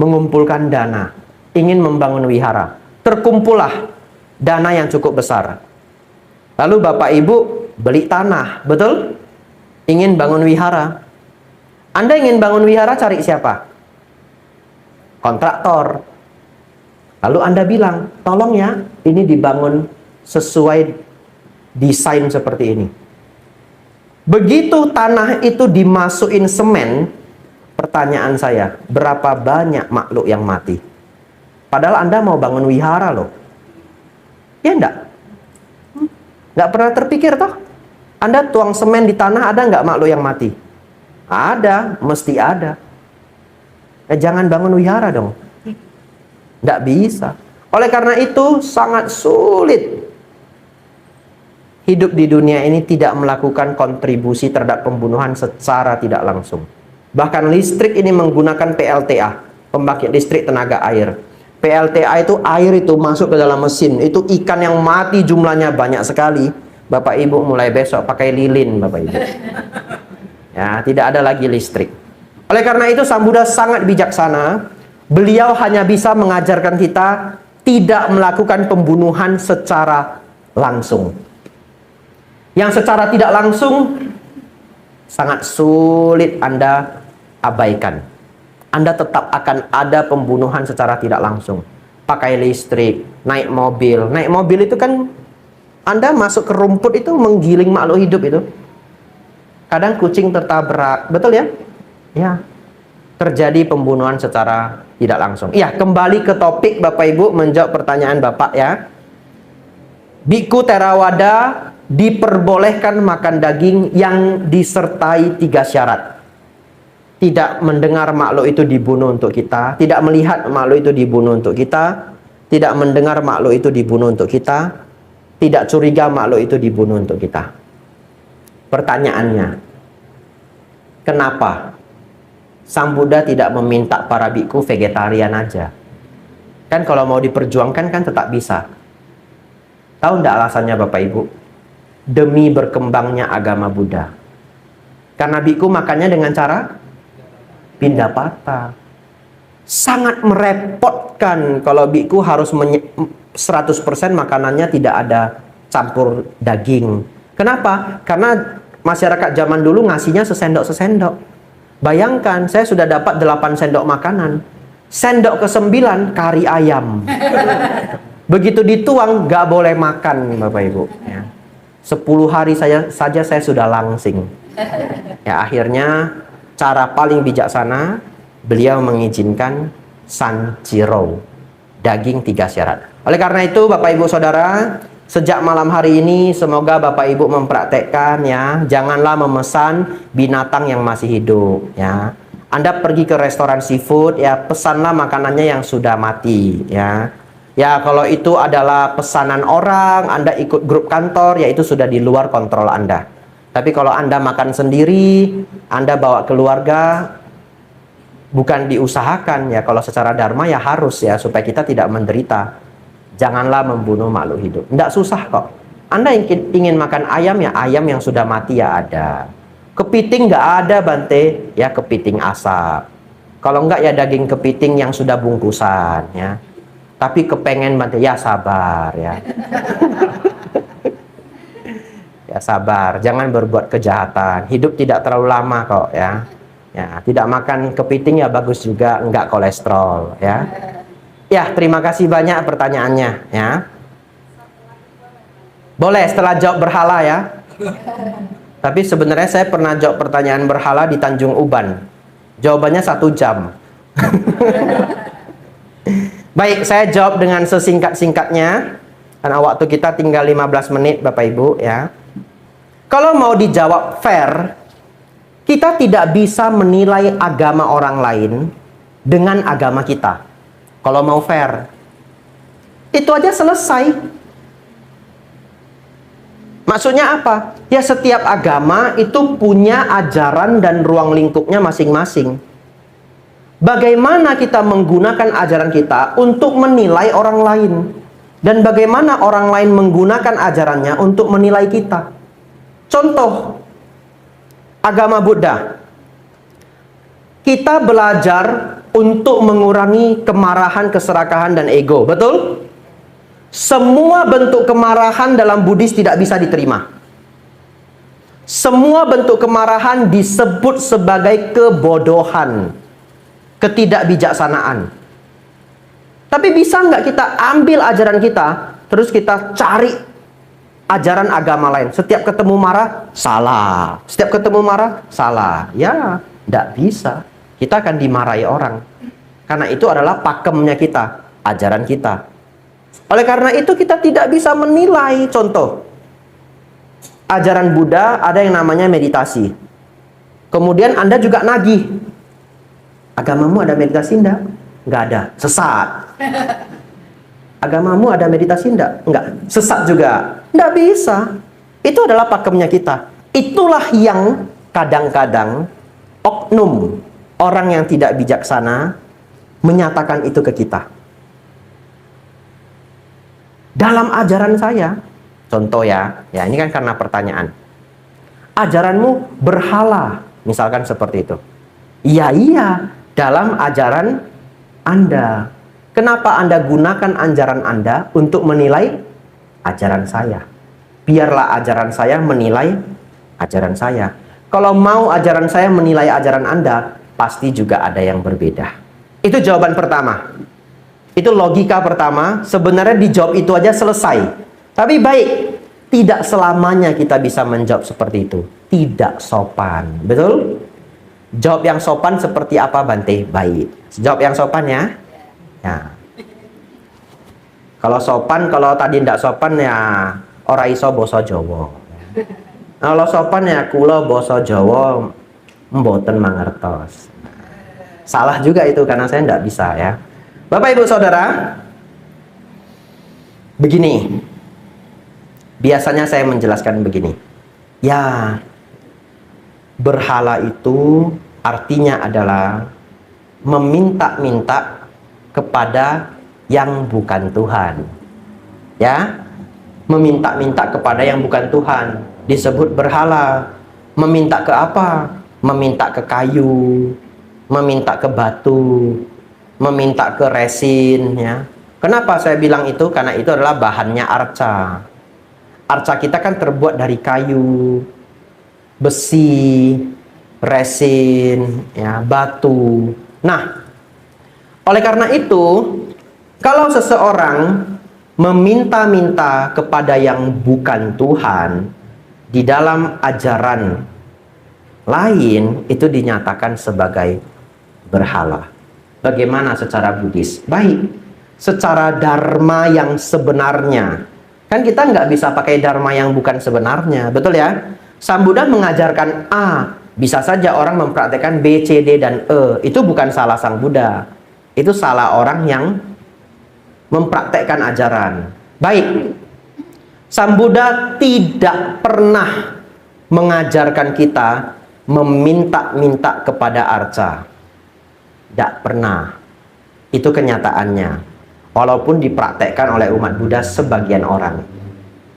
mengumpulkan dana, ingin membangun wihara. Terkumpullah dana yang cukup besar. Lalu Bapak Ibu beli tanah, betul? Ingin bangun wihara. Anda ingin bangun wihara, cari siapa? Kontraktor. Lalu Anda bilang, tolong ya, ini dibangun sesuai desain seperti ini. Begitu tanah itu dimasukin semen, pertanyaan saya, berapa banyak makhluk yang mati? Padahal Anda mau bangun wihara loh. Ya enggak? Enggak pernah terpikir toh? Anda tuang semen di tanah, ada nggak makhluk yang mati? Ada, mesti ada. Jangan bangun wihara dong. Nggak bisa. Oleh karena itu sangat sulit hidup di dunia ini tidak melakukan kontribusi terhadap pembunuhan secara tidak langsung. Bahkan listrik ini menggunakan PLTA, pembangkit listrik tenaga air. PLTA itu air itu masuk ke dalam mesin, itu ikan yang mati jumlahnya banyak sekali. Bapak Ibu mulai besok pakai lilin, Bapak Ibu. Ya, tidak ada lagi listrik. Oleh karena itu Sang Buddha sangat bijaksana. Beliau hanya bisa mengajarkan kita tidak melakukan pembunuhan secara langsung. Yang secara tidak langsung sangat sulit Anda abaikan. Anda tetap akan ada pembunuhan secara tidak langsung. Pakai listrik, naik mobil. Naik mobil itu kan Anda masuk ke rumput itu menggiling makhluk hidup itu. Kadang kucing tertabrak, betul ya? Ya. Terjadi pembunuhan secara tidak langsung. Ya, kembali ke topik Bapak Ibu menjawab pertanyaan Bapak ya. Biku Theravada diperbolehkan makan daging yang disertai 3 syarat. Tidak mendengar makhluk itu dibunuh untuk kita, tidak melihat makhluk itu dibunuh untuk kita, tidak mendengar makhluk itu dibunuh untuk kita, tidak curiga makhluk itu dibunuh untuk kita. Pertanyaannya, kenapa Sang Buddha tidak meminta para biku vegetarian aja? Kan kalau mau diperjuangkan kan tetap bisa. Tahu enggak alasannya Bapak Ibu? Demi berkembangnya agama Buddha. Karena biku makannya dengan cara pindapata. Sangat merepotkan kalau biku harus 100% makanannya tidak ada campur daging. Kenapa? Karena masyarakat zaman dulu ngasihnya sesendok-sesendok. Bayangkan, saya sudah dapat 8 sendok makanan. Sendok ke-9 kari ayam. Begitu dituang, nggak boleh makan, Bapak Ibu. Ya. 10 hari saja saya sudah langsing. Ya, akhirnya cara paling bijaksana, beliau mengizinkan sanjiro, daging 3 syarat. Oleh karena itu, Bapak Ibu Saudara, sejak malam hari ini, semoga Bapak Ibu mempraktekkan ya, janganlah memesan binatang yang masih hidup ya. Anda pergi ke restoran seafood ya, pesanlah makanannya yang sudah mati ya. Ya, kalau itu adalah pesanan orang, Anda ikut grup kantor, ya itu sudah di luar kontrol Anda. Tapi kalau Anda makan sendiri, Anda bawa keluarga, bukan diusahakan ya, kalau secara dharma ya harus ya, supaya kita tidak menderita. Janganlah membunuh makhluk hidup. Tidak susah kok. Anda ingin makan ayam ya, ayam yang sudah mati ya ada. Kepiting nggak ada Bante, ya kepiting asap. Kalau enggak ya daging kepiting yang sudah bungkusan ya. Tapi kepengen Bante, ya sabar ya. Ya sabar, jangan berbuat kejahatan. Hidup tidak terlalu lama kok ya. Ya, tidak makan kepiting ya bagus juga, enggak kolesterol ya. Ya, terima kasih banyak pertanyaannya ya. Boleh setelah jawab berhala ya. Tapi sebenarnya saya pernah jawab pertanyaan berhala di Tanjung Uban. Jawabannya 1 jam. Baik, saya jawab dengan sesingkat-singkatnya. Karena waktu kita tinggal 15 menit Bapak Ibu ya. Kalau mau dijawab fair, kita tidak bisa menilai agama orang lain dengan agama kita. Kalau mau fair, itu aja selesai. Maksudnya apa? Ya setiap agama itu punya ajaran dan ruang lingkupnya masing-masing. Bagaimana kita menggunakan ajaran kita untuk menilai orang lain, dan bagaimana orang lain menggunakan ajarannya untuk menilai kita. Contoh, agama Buddha. Kita belajar untuk mengurangi kemarahan, keserakahan, dan ego. Betul? Semua bentuk kemarahan dalam Buddhis tidak bisa diterima. Semua bentuk kemarahan disebut sebagai kebodohan, ketidakbijaksanaan. Tapi bisa nggak kita ambil ajaran kita, terus kita cari ajaran agama lain. Setiap ketemu marah, salah. Setiap ketemu marah, salah. Ya, tidak bisa. Kita akan dimarahi orang. Karena itu adalah pakemnya kita, ajaran kita. Oleh karena itu kita tidak bisa menilai. Contoh, ajaran Buddha ada yang namanya meditasi. Kemudian Anda juga nagih. Agamamu ada meditasi enggak? Enggak ada. Sesat. Agamamu ada meditasi enggak? Enggak. Sesat juga. Enggak bisa. Itu adalah pakemnya kita. Itulah yang kadang-kadang oknum orang yang tidak bijaksana menyatakan itu ke kita. Dalam ajaran saya, contoh ya ini kan karena pertanyaan. Ajaranmu berhala, misalkan seperti itu. Iya, dalam ajaran Anda. Kenapa Anda gunakan ajaran Anda untuk menilai ajaran saya? Biarlah ajaran saya menilai ajaran saya. Kalau mau ajaran saya menilai ajaran Anda, pasti juga ada yang berbeda. Itu jawaban pertama. Itu logika pertama. Sebenarnya dijawab itu aja selesai. Tapi baik, tidak selamanya kita bisa menjawab seperti itu. Tidak sopan. Betul? Jawab yang sopan seperti apa, Bante? Baik. Jawab yang sopan ya. Ya. Kalau sopan, kalau tadi tidak sopan ya ora iso basa Jawa. Kalau sopan ya kula basa Jawa mboten mangertos. Salah juga itu karena saya tidak bisa ya. Bapak Ibu Saudara, begini. Biasanya saya menjelaskan begini. Ya, berhala itu artinya adalah meminta-minta kepada yang bukan Tuhan. Ya, meminta-minta kepada yang bukan Tuhan disebut berhala. Meminta ke apa? Meminta ke kayu, meminta ke batu, meminta ke resin ya. Kenapa saya bilang itu? Karena itu adalah bahannya arca. Arca kita kan terbuat dari kayu, besi, resin, ya, batu. Nah, oleh karena itu, kalau seseorang meminta-minta kepada yang bukan Tuhan di dalam ajaran lain, itu dinyatakan sebagai berhala. Bagaimana secara Buddhis? Baik, secara dharma yang sebenarnya. Kan kita nggak bisa pakai dharma yang bukan sebenarnya, betul ya? Sang Buddha mengajarkan A, bisa saja orang mempraktekkan B, C, D, dan E. Itu bukan salah Sang Buddha. Itu salah orang yang mempraktekkan ajaran. Baik, Sang Buddha tidak pernah mengajarkan kita meminta-minta kepada arca. Tidak pernah. Itu kenyataannya. Walaupun dipraktekkan oleh umat Buddha sebagian orang.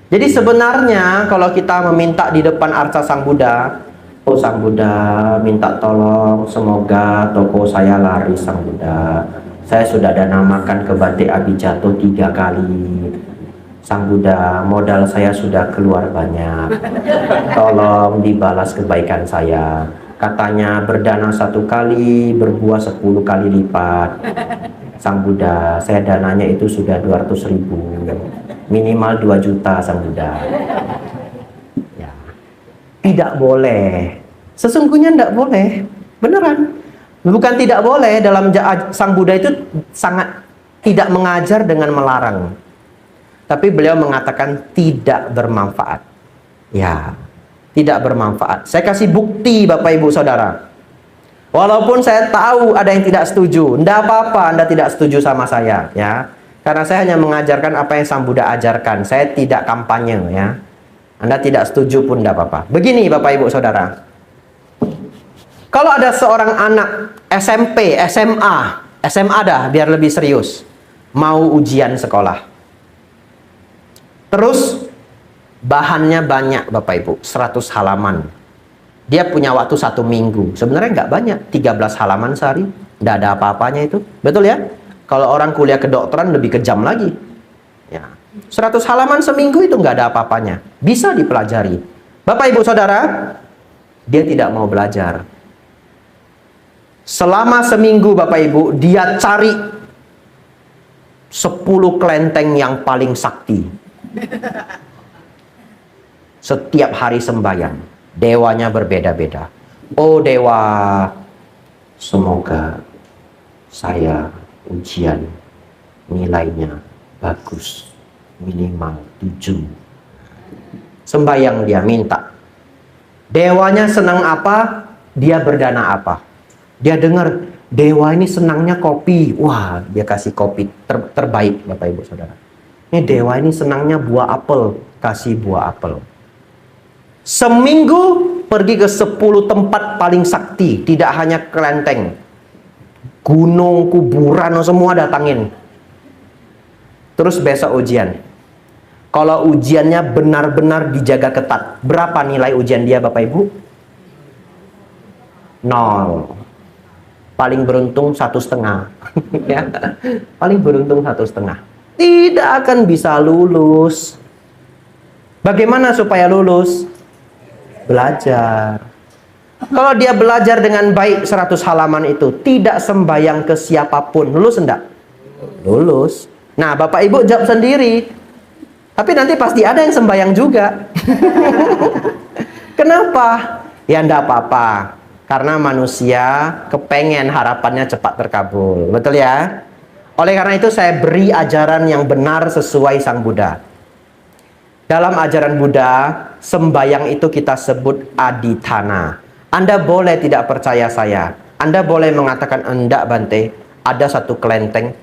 Jadi sebenarnya kalau kita meminta di depan arca Sang Buddha, oh Sang Buddha minta tolong semoga toko saya laris Sang Buddha. Saya sudah ada namakan ke Batik Abijato 3 kali. Sang Buddha, modal saya sudah keluar banyak. Tolong dibalas kebaikan saya. Katanya berdana 1 kali, berbuah 10 kali lipat. Sang Buddha, saya dananya itu sudah 200.000. Minimal 2 juta Sang Buddha. Ya. Tidak boleh. Sesungguhnya tidak boleh. Beneran. Bukan tidak boleh, dalam Sang Buddha itu sangat tidak mengajar dengan melarang. Tapi beliau mengatakan tidak bermanfaat. Ya, tidak bermanfaat. Saya kasih bukti Bapak Ibu Saudara. Walaupun saya tahu ada yang tidak setuju, tidak apa-apa Anda tidak setuju sama saya, ya. Karena saya hanya mengajarkan apa yang Sang Buddha ajarkan. Saya tidak kampanye, ya. Anda tidak setuju pun tidak apa-apa. Begini Bapak Ibu Saudara. Kalau ada seorang anak SMP, SMA dah biar lebih serius, mau ujian sekolah. Terus bahannya banyak Bapak Ibu, 100 halaman. Dia punya waktu 1 minggu. Sebenarnya nggak banyak, 13 halaman sehari. Nggak ada apa-apanya itu. Betul ya? Kalau orang kuliah kedokteran lebih kejam lagi. Ya. 100 halaman seminggu itu nggak ada apa-apanya. Bisa dipelajari. Bapak Ibu Saudara, dia tidak mau belajar. Selama seminggu Bapak Ibu, dia cari 10 kelenteng yang paling sakti. Setiap hari sembahyang. Dewanya berbeda-beda. Oh dewa, semoga saya ujian nilainya bagus. Minimal 7. Sembahyang dia minta. Dewanya senang apa? Dia berdana apa? Dia dengar, dewa ini senangnya kopi. Wah, dia kasih kopi terbaik, Bapak Ibu Saudara. Ini dewa ini senangnya buah apel. Kasih buah apel. Seminggu pergi ke 10 tempat paling sakti. Tidak hanya kelenteng. Gunung, kuburan, semua datangin. Terus besok ujian. Kalau ujiannya benar-benar dijaga ketat, berapa nilai ujian dia Bapak Ibu? 0. Paling beruntung 1,5. Ya. Paling beruntung 1,5. Tidak akan bisa lulus. Bagaimana supaya lulus? Belajar. Kalau dia belajar dengan baik 100 halaman itu, tidak sembayang ke siapapun, lulus enggak? Lulus. Nah, Bapak Ibu jawab sendiri. Tapi nanti pasti ada yang sembayang juga. Kenapa? Ya enggak apa-apa. Karena manusia kepengen harapannya cepat terkabul. Betul ya? Oleh karena itu saya beri ajaran yang benar sesuai Sang Buddha. Dalam ajaran Buddha, sembayang itu kita sebut adithana. Anda boleh tidak percaya saya. Anda boleh mengatakan, enggak Bante, ada satu kelenteng.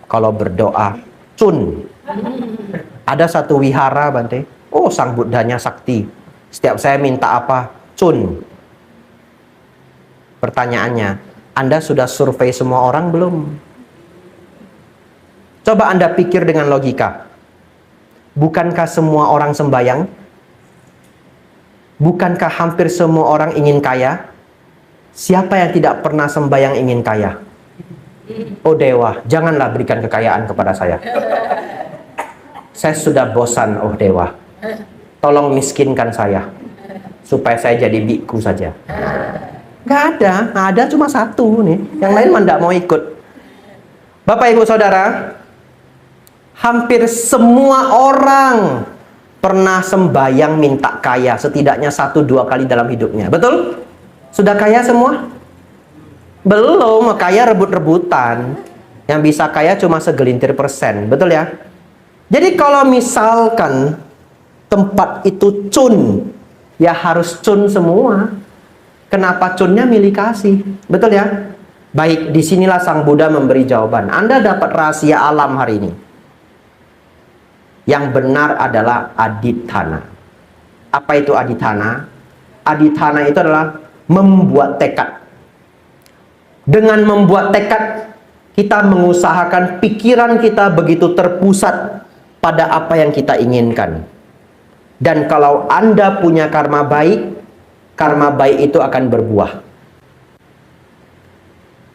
Kalau berdoa, cun. Ada satu wihara Bante. Oh, Sang Buddhanya sakti. Setiap saya minta apa, cun. Pertanyaannya, Anda sudah survei semua orang belum? Coba Anda pikir dengan logika. Bukankah semua orang sembayang? Bukankah hampir semua orang ingin kaya? Siapa yang tidak pernah sembayang ingin kaya? Oh dewa, janganlah berikan kekayaan kepada saya. Saya sudah bosan, oh dewa. Tolong miskinkan saya, supaya saya jadi biku saja. Gak ada cuma satu nih. Yang lain mah nggak mau ikut. Bapak Ibu Saudara, hampir semua orang pernah sembayang minta kaya setidaknya 1-2 kali dalam hidupnya. Betul? Sudah kaya semua? Belum, kaya rebut-rebutan. Yang bisa kaya cuma segelintir persen. Betul ya? Jadi kalau misalkan tempat itu cun, ya harus cun semua. Kenapa cunnya milih kasih? Betul ya? Baik, disinilah Sang Buddha memberi jawaban. Anda dapat rahasia alam hari ini. Yang benar adalah adithana. Apa itu adithana? Adithana itu adalah membuat tekad. Dengan membuat tekad, kita mengusahakan pikiran kita begitu terpusat pada apa yang kita inginkan. Dan kalau Anda punya karma baik itu akan berbuah.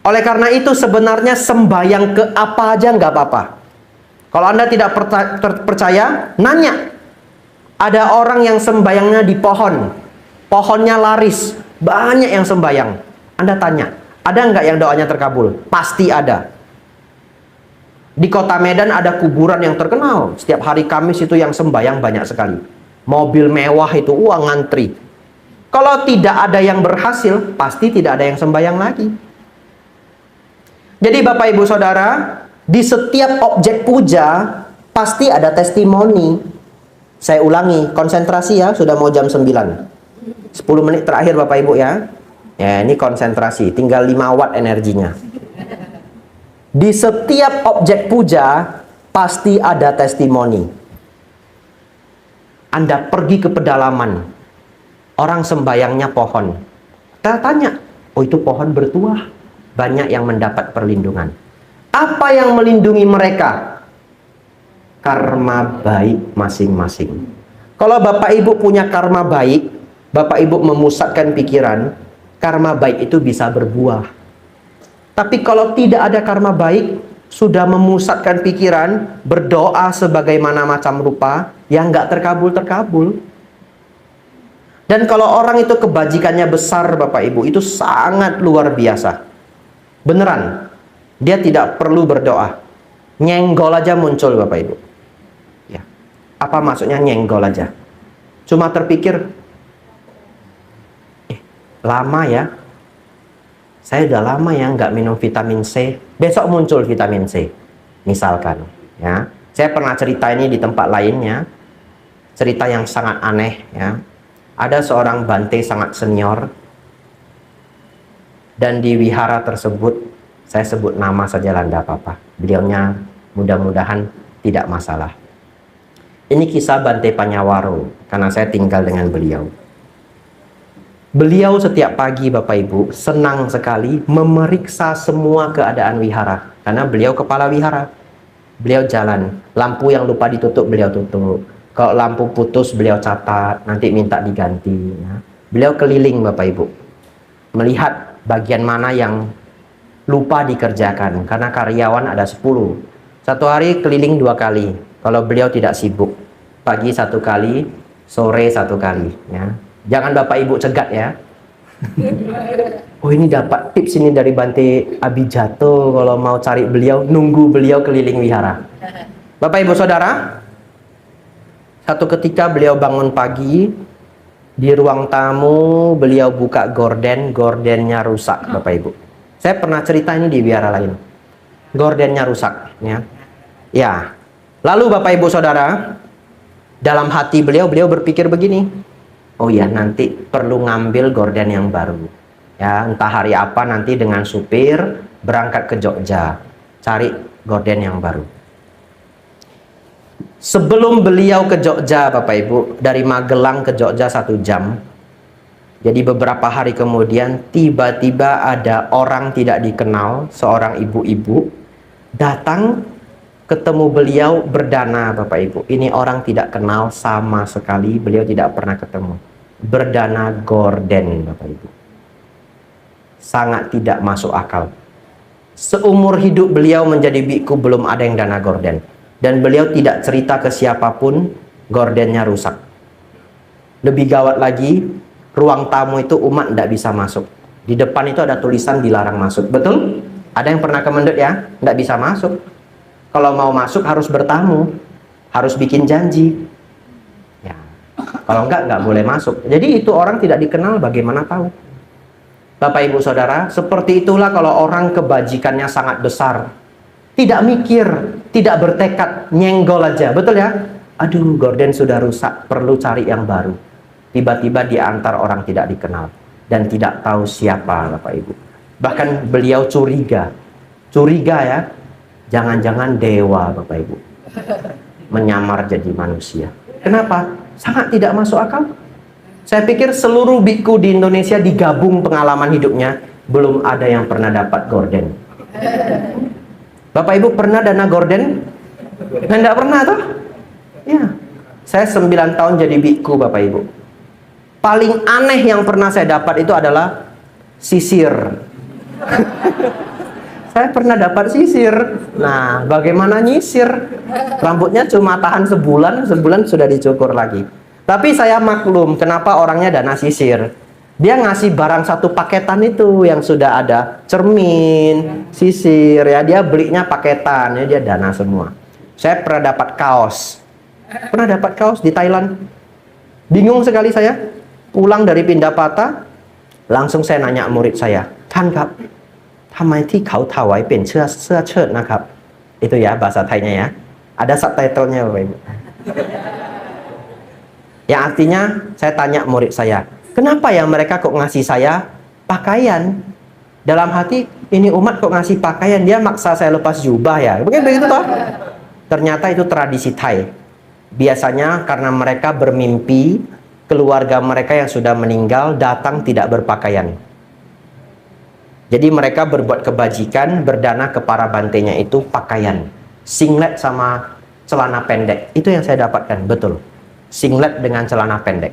Oleh karena itu sebenarnya sembahyang ke apa aja nggak apa-apa. Kalau Anda tidak percaya, nanya. Ada orang yang sembayangnya di pohon. Pohonnya laris. Banyak yang sembayang. Anda tanya, ada nggak yang doanya terkabul? Pasti ada. Di kota Medan ada kuburan yang terkenal. Setiap hari Kamis itu yang sembayang banyak sekali. Mobil mewah itu, uang ngantri. Kalau tidak ada yang berhasil, pasti tidak ada yang sembayang lagi. Jadi Bapak Ibu Saudara, di setiap objek puja pasti ada testimoni. Saya ulangi, konsentrasi ya, sudah mau jam 9. 10 menit terakhir Bapak Ibu ya. Ya, ini konsentrasi, tinggal 5 watt energinya. Di setiap objek puja pasti ada testimoni. Anda pergi ke pedalaman, orang sembayangnya pohon. Kita tanya, oh itu pohon bertuah, banyak yang mendapat perlindungan. Apa yang melindungi mereka? Karma baik masing-masing. Kalau Bapak Ibu punya karma baik, Bapak Ibu memusatkan pikiran, karma baik itu bisa berbuah. Tapi kalau tidak ada karma baik, sudah memusatkan pikiran, berdoa sebagaimana macam rupa, yang nggak terkabul-terkabul. Dan kalau orang itu kebajikannya besar Bapak Ibu, itu sangat luar biasa. Beneran. Dia tidak perlu berdoa. Nyenggol aja muncul Bapak Ibu. Ya. Apa maksudnya nyenggol aja? Cuma terpikir, lama ya, saya udah lama ya nggak minum vitamin C. Besok muncul vitamin C, misalkan. Ya, saya pernah cerita ini di tempat lainnya, cerita yang sangat aneh. Ya, ada seorang bante sangat senior, dan di wihara tersebut, saya sebut nama saja lah, enggak apa-apa. Beliaunya mudah-mudahan tidak masalah. Ini kisah Bante Panyawaro, karena saya tinggal dengan beliau. Beliau setiap pagi Bapak Ibu senang sekali memeriksa semua keadaan wihara, karena beliau kepala wihara. Beliau jalan, lampu yang lupa ditutup beliau tutup. Kalau lampu putus beliau catat, nanti minta diganti. Ya. Beliau keliling Bapak Ibu, melihat bagian mana yang lupa dikerjakan, karena karyawan ada 10. Satu hari keliling 2 kali. Kalau beliau tidak sibuk, pagi 1 kali, sore 1 kali. Ya. Jangan Bapak Ibu cegat ya. Oh, ini dapat tips ini dari Bante Abijato. Kalau mau cari beliau, nunggu beliau keliling wihara. Bapak Ibu Saudara, satu ketika beliau bangun pagi, di ruang tamu beliau buka gorden, gordennya rusak Bapak Ibu. Saya pernah cerita ini di wihara lain. Gordennya rusak ya. Ya. Lalu Bapak Ibu Saudara, dalam hati beliau berpikir begini. Oh ya, nanti perlu ngambil gorden yang baru. Ya, entah hari apa nanti dengan supir berangkat ke Jogja, cari gorden yang baru. Sebelum beliau ke Jogja Bapak Ibu, dari Magelang ke Jogja 1 jam. Jadi beberapa hari kemudian tiba-tiba ada orang tidak dikenal, seorang ibu-ibu datang ketemu beliau berdana Bapak Ibu. Ini orang tidak kenal sama sekali, beliau tidak pernah ketemu. Berdana gorden Bapak Ibu. Sangat tidak masuk akal. Seumur hidup beliau menjadi biku belum ada yang dana gorden. Dan beliau tidak cerita ke siapapun, gordennya rusak. Lebih gawat lagi, ruang tamu itu umat tidak bisa masuk. Di depan itu ada tulisan dilarang masuk. Betul? Ada yang pernah ke Mendut ya? Tidak bisa masuk. Kalau mau masuk harus bertamu, harus bikin janji. Ya. Kalau enggak boleh masuk. Jadi itu orang tidak dikenal, bagaimana tahu? Bapak Ibu Saudara, seperti itulah kalau orang kebajikannya sangat besar. Tidak mikir, tidak bertekad, nyenggol aja. Betul ya? Aduh, gorden sudah rusak, perlu cari yang baru. Tiba-tiba diantar orang tidak dikenal. Dan tidak tahu siapa Bapak Ibu. Bahkan beliau curiga. Curiga ya. Jangan-jangan dewa Bapak Ibu. Menyamar jadi manusia. Kenapa? Sangat tidak masuk akal. Saya pikir seluruh biku di Indonesia digabung pengalaman hidupnya, belum ada yang pernah dapat gorden. Bapak Ibu pernah dana gorden? Nggak pernah toh? Ya. Saya 9 tahun jadi biku Bapak Ibu. Paling aneh yang pernah saya dapat itu adalah sisir. Saya pernah dapat sisir. Nah, bagaimana nyisir? Rambutnya cuma tahan sebulan sudah dicukur lagi. Tapi saya maklum kenapa orangnya dana sisir. Dia ngasih barang satu paketan itu yang sudah ada cermin, sisir ya, dia belinya paketan ya, dia dana semua. Saya pernah dapat kaos. Pernah dapat kaos di Thailand. Bingung sekali saya. Pulang dari Pindapata, langsung saya nanya murid saya, "Tan kap, thamai ti kau thawai pen สื้อเชิ้ต nakap?" Itu ya bahasa Thainya ya. Ada subtitlenya Bapak Ibu. Yang artinya saya tanya murid saya, kenapa ya mereka kok ngasih saya pakaian? Dalam hati, ini umat kok ngasih pakaian, dia maksa saya lepas jubah ya. Mungkin begitu toh? Ternyata itu tradisi Thai. Biasanya karena mereka bermimpi keluarga mereka yang sudah meninggal datang tidak berpakaian. Jadi mereka berbuat kebajikan, berdana ke para bantenya itu pakaian. Singlet sama celana pendek. Itu yang saya dapatkan, betul. Singlet dengan celana pendek.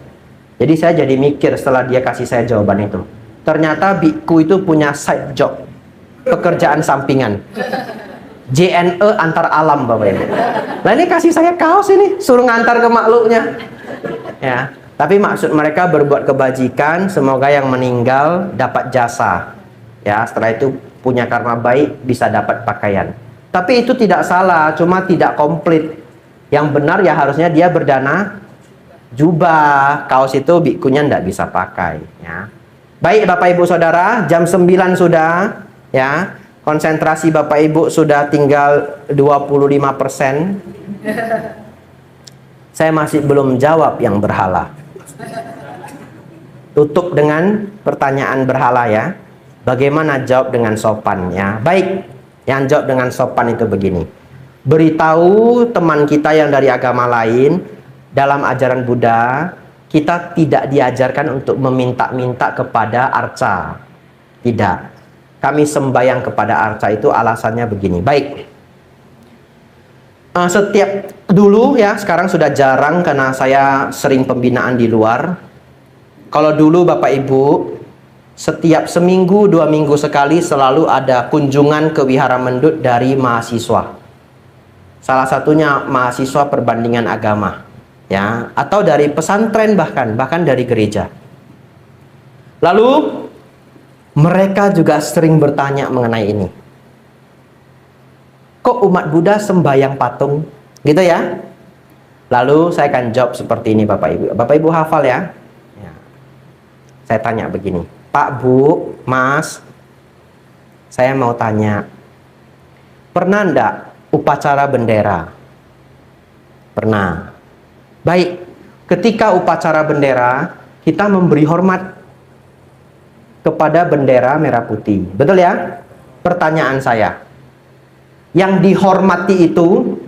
Jadi saya jadi mikir setelah dia kasih saya jawaban itu. Ternyata biku itu punya side job, pekerjaan sampingan. JNE antar alam Bapak Ibu. Nah ini kasih saya kaos ini, suruh ngantar ke makhluknya. Ya, tapi maksud mereka berbuat kebajikan, semoga yang meninggal dapat jasa. Ya, setelah itu punya karma baik bisa dapat pakaian. Tapi itu tidak salah, cuma tidak komplit. Yang benar ya harusnya dia berdana jubah, kaos itu bikunya ndak bisa pakai ya. Baik Bapak Ibu Saudara, jam 9 sudah ya. Konsentrasi Bapak Ibu sudah tinggal 25%. Saya masih belum jawab yang berhala. Tutup dengan pertanyaan berhala ya. Bagaimana jawab dengan sopan ya. Baik, yang jawab dengan sopan itu begini. Beritahu teman kita yang dari agama lain, dalam ajaran Buddha, kita tidak diajarkan untuk meminta-minta kepada arca. Tidak. Kami sembahyang kepada arca itu alasannya begini. Baik. Setiap dulu ya, sekarang sudah jarang karena saya sering pembinaan di luar. Kalau dulu Bapak Ibu, setiap seminggu 2 minggu sekali selalu ada kunjungan ke Wihara Mendut dari mahasiswa. Salah satunya mahasiswa perbandingan agama ya, atau dari pesantren bahkan dari gereja. Lalu mereka juga sering bertanya mengenai ini. Kok umat Buddha sembahyang patung? Gitu ya. Lalu saya akan jawab seperti ini Bapak Ibu. Bapak Ibu hafal ya. Saya tanya begini. Pak, Bu, Mas, saya mau tanya. Pernah enggak upacara bendera? Pernah. Baik. Ketika upacara bendera, kita memberi hormat kepada bendera merah putih. Betul ya? Pertanyaan saya. Yang dihormati itu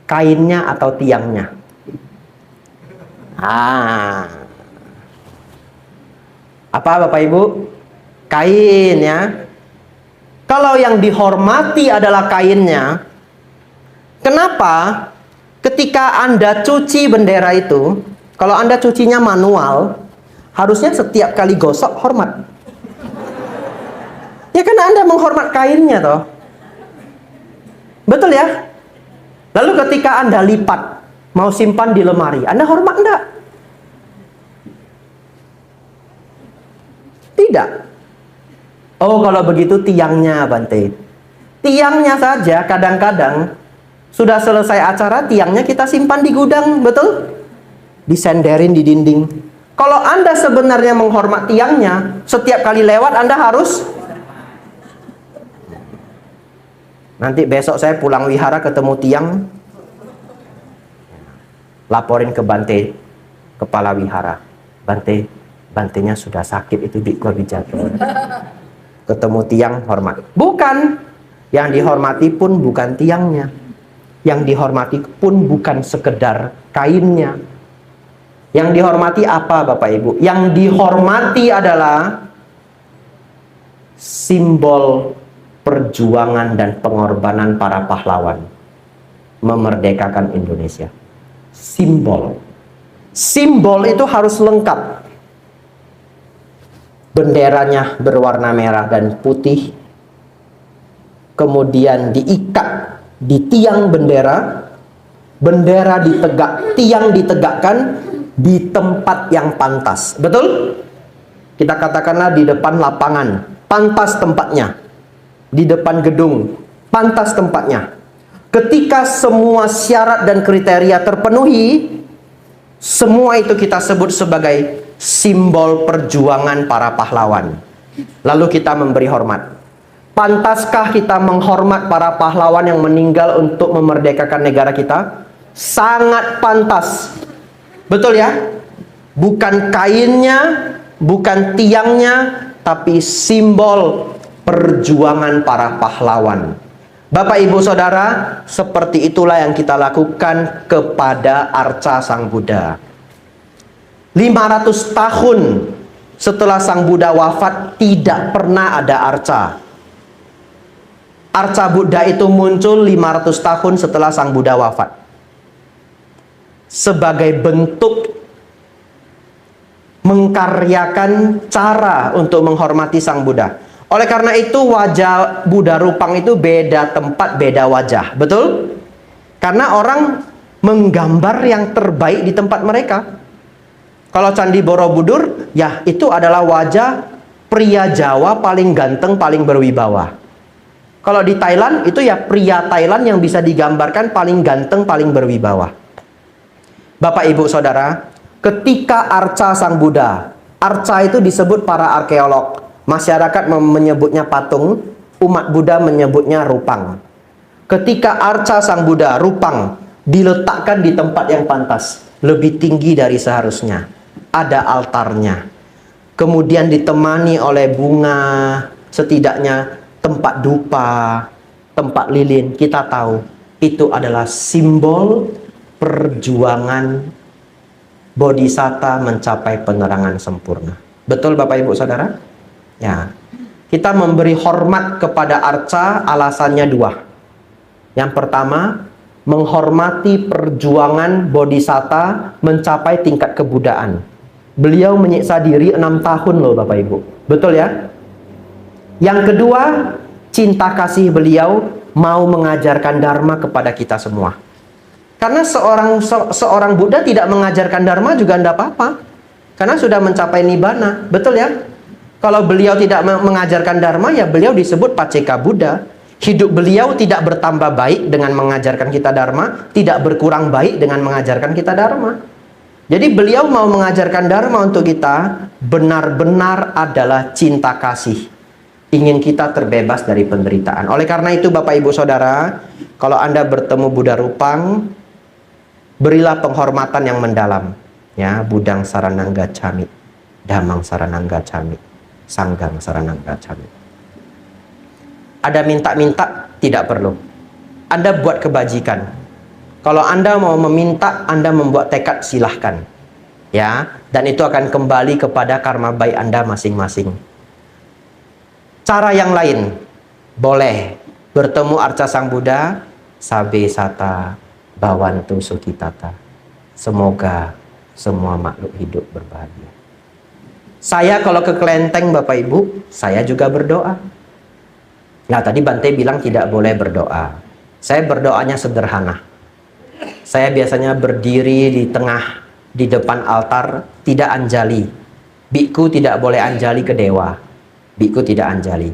kainnya atau tiangnya? Apa Bapak Ibu? Kain ya. Kalau yang dihormati adalah kainnya, kenapa ketika Anda cuci bendera itu, kalau Anda cucinya manual, harusnya setiap kali gosok hormat. Ya kan Anda menghormat kainnya toh. Betul ya? Lalu ketika Anda lipat, mau simpan di lemari, Anda hormat enggak? Tidak. Oh, kalau begitu tiangnya, Bante. Tiangnya saja kadang-kadang sudah selesai acara, tiangnya kita simpan di gudang, betul? Disenderin di dinding. Kalau Anda sebenarnya menghormat tiangnya, setiap kali lewat Anda harus. Nanti besok saya pulang wihara ketemu tiang, laporin ke Bante, kepala wihara. Bante, Bantenya sudah sakit itu biku jatuh. Ketemu tiang hormat. Bukan. Yang dihormati pun bukan tiangnya. Yang dihormati pun bukan sekedar kainnya. Yang dihormati apa Bapak Ibu? Yang dihormati adalah simbol perjuangan dan pengorbanan para pahlawan memerdekakan Indonesia. Simbol. Simbol itu harus lengkap. Benderanya berwarna merah dan putih, kemudian diikat di tiang bendera, bendera tiang ditegakkan di tempat yang pantas. Betul? Kita katakanlah di depan lapangan, pantas tempatnya. Di depan gedung, pantas tempatnya. Ketika semua syarat dan kriteria terpenuhi, semua itu kita sebut sebagai simbol perjuangan para pahlawan. Lalu kita memberi hormat. Pantaskah kita menghormat para pahlawan yang meninggal untuk memerdekakan negara kita? Sangat pantas. Betul ya? Bukan kainnya, bukan tiangnya, tapi simbol perjuangan para pahlawan. Bapak Ibu Saudara, seperti itulah yang kita lakukan kepada arca Sang Buddha. 500 tahun setelah Sang Buddha wafat, tidak pernah ada arca. Arca Buddha itu muncul 500 tahun setelah Sang Buddha wafat. Sebagai bentuk mengkaryakan cara untuk menghormati Sang Buddha. Oleh karena itu wajah Buddha Rupang itu beda tempat, beda wajah. Betul? Karena orang menggambar yang terbaik di tempat mereka. Kalau Candi Borobudur, ya itu adalah wajah pria Jawa paling ganteng, paling berwibawa. Kalau di Thailand, itu ya pria Thailand yang bisa digambarkan paling ganteng, paling berwibawa. Bapak Ibu Saudara, ketika arca Sang Buddha, arca itu disebut para arkeolog, masyarakat menyebutnya patung, umat Buddha menyebutnya rupang. Ketika arca Sang Buddha, rupang, diletakkan di tempat yang pantas, lebih tinggi dari seharusnya, ada altarnya, kemudian ditemani oleh bunga, setidaknya tempat dupa, tempat lilin, kita tahu itu adalah simbol perjuangan bodhisatta mencapai penerangan sempurna. Betul Bapak Ibu Saudara? Ya. Kita memberi hormat kepada arca alasannya dua. Yang pertama, menghormati perjuangan bodhisatta mencapai tingkat kebudaan. Beliau menyiksa diri 6 tahun loh Bapak Ibu. Betul ya? Yang kedua, cinta kasih beliau mau mengajarkan dharma kepada kita semua. Karena seorang Buddha tidak mengajarkan dharma juga tidak apa-apa. Karena sudah mencapai nibbana. Betul ya? Kalau beliau tidak mengajarkan dharma, ya beliau disebut Paceka Buddha. Hidup beliau tidak bertambah baik dengan mengajarkan kita dharma, tidak berkurang baik dengan mengajarkan kita dharma. Jadi beliau mau mengajarkan dharma untuk kita benar-benar adalah cinta kasih. Ingin kita terbebas dari penderitaan. Oleh karena itu Bapak Ibu Saudara, kalau Anda bertemu Buddha Rupang, berilah penghormatan yang mendalam. Ya, Budang Saranang Gacchami, Dhammang Saranang Gacchami, Sanggang Saranang Gacchami. Ada minta-minta, tidak perlu. Anda buat kebajikan. Kalau Anda mau meminta, Anda membuat tekad, silahkan. Ya, dan itu akan kembali kepada karma baik Anda masing-masing. Cara yang lain, boleh bertemu arca Sang Buddha, Sabe Sata Bhavantu Sukhitata. Semoga semua makhluk hidup berbahagia. Saya kalau ke kelenteng Bapak Ibu, saya juga berdoa. Nah tadi Bante bilang tidak boleh berdoa. Saya berdoanya sederhana. Saya biasanya berdiri di tengah, di depan altar, tidak anjali. Biku tidak boleh anjali ke dewa. Biku tidak anjali.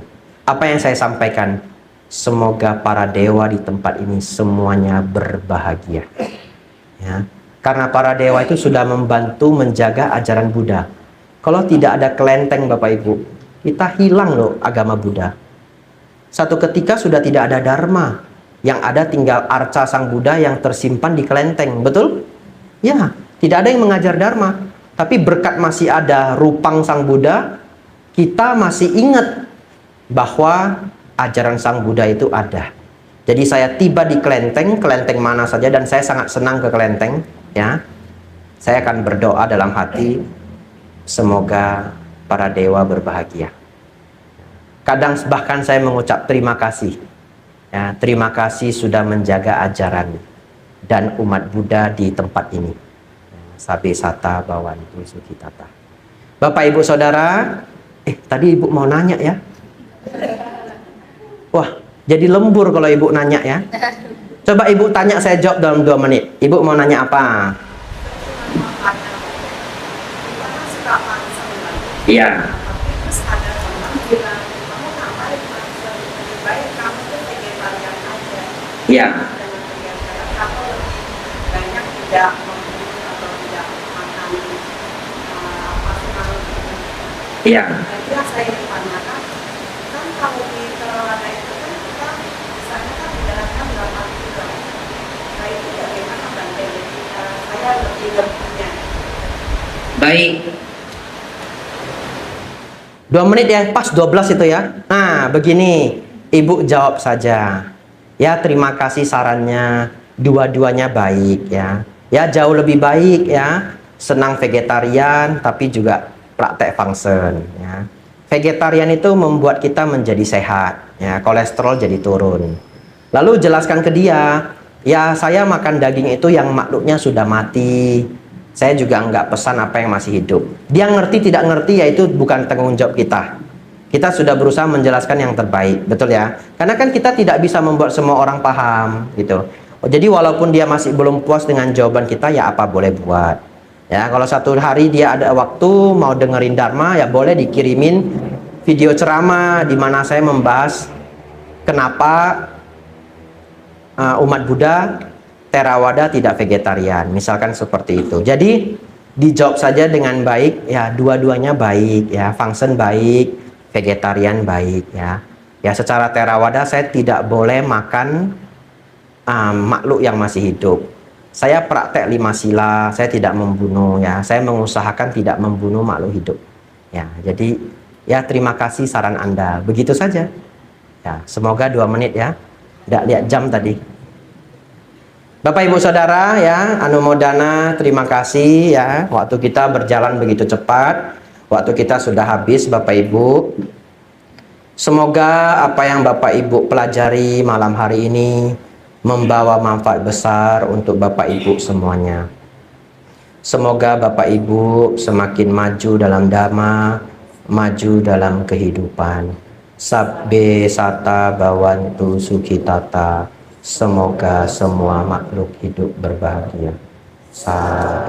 Apa yang saya sampaikan? Semoga para dewa di tempat ini semuanya berbahagia. Ya. Karena para dewa itu sudah membantu menjaga ajaran Buddha. Kalau tidak ada kelenteng Bapak Ibu, kita hilang loh agama Buddha. Satu ketika sudah tidak ada dharma. Yang ada tinggal arca Sang Buddha yang tersimpan di kelenteng. Betul? Ya, tidak ada yang mengajar dharma. Tapi berkat masih ada rupang Sang Buddha, kita masih ingat bahwa ajaran Sang Buddha itu ada. Jadi saya tiba di kelenteng mana saja, dan saya sangat senang ke kelenteng. Ya, saya akan berdoa dalam hati, semoga para dewa berbahagia. Kadang bahkan saya mengucap terima kasih. Ya, terima kasih sudah menjaga ajaran dan umat Buddha di tempat ini. Sabe Sata Bhavantu Sukhitata. Bapak Ibu Saudara, tadi Ibu mau nanya ya? Wah, jadi lembur kalau Ibu nanya ya. Coba Ibu tanya, saya jawab dalam 2 menit. Ibu mau nanya apa? Iya. Iya. Iya. Baik. 2 menit ya, pas 12 itu ya. Nah, begini, Ibu jawab saja. Ya, terima kasih sarannya. Dua-duanya baik ya. Ya, jauh lebih baik ya. Senang vegetarian tapi juga praktek fungsen ya. Vegetarian itu membuat kita menjadi sehat ya, kolesterol jadi turun. Lalu jelaskan ke dia, ya saya makan daging itu yang makhluknya sudah mati. Saya juga nggak pesan apa yang masih hidup. Dia ngerti tidak ngerti ya itu bukan tanggung jawab kita. Kita sudah berusaha menjelaskan yang terbaik, betul ya? Karena kan kita tidak bisa membuat semua orang paham gitu. Jadi walaupun dia masih belum puas dengan jawaban kita, ya apa boleh buat. Ya, kalau satu hari dia ada waktu mau dengerin Dharma, ya boleh dikirimin video ceramah di mana saya membahas kenapa umat Buddha Theravada tidak vegetarian, misalkan seperti itu. Jadi dijawab saja dengan baik, ya dua-duanya baik, ya function baik, vegetarian baik, ya. Ya secara Theravada saya tidak boleh makan makhluk yang masih hidup. Saya praktek 5 sila, saya tidak membunuh, ya. Saya mengusahakan tidak membunuh makhluk hidup. Ya, jadi ya terima kasih saran Anda. Begitu saja. Ya, semoga 2 menit ya. Tidak lihat jam tadi. Bapak Ibu Saudara ya, anumodana, terima kasih ya. Waktu kita berjalan begitu cepat. Waktu kita sudah habis Bapak Ibu. Semoga apa yang Bapak Ibu pelajari malam hari ini membawa manfaat besar untuk Bapak Ibu semuanya. Semoga Bapak Ibu semakin maju dalam dhamma, maju dalam kehidupan. Sabbe sata bawantu sukhitata. Semoga semua makhluk hidup berbahagia. Salam.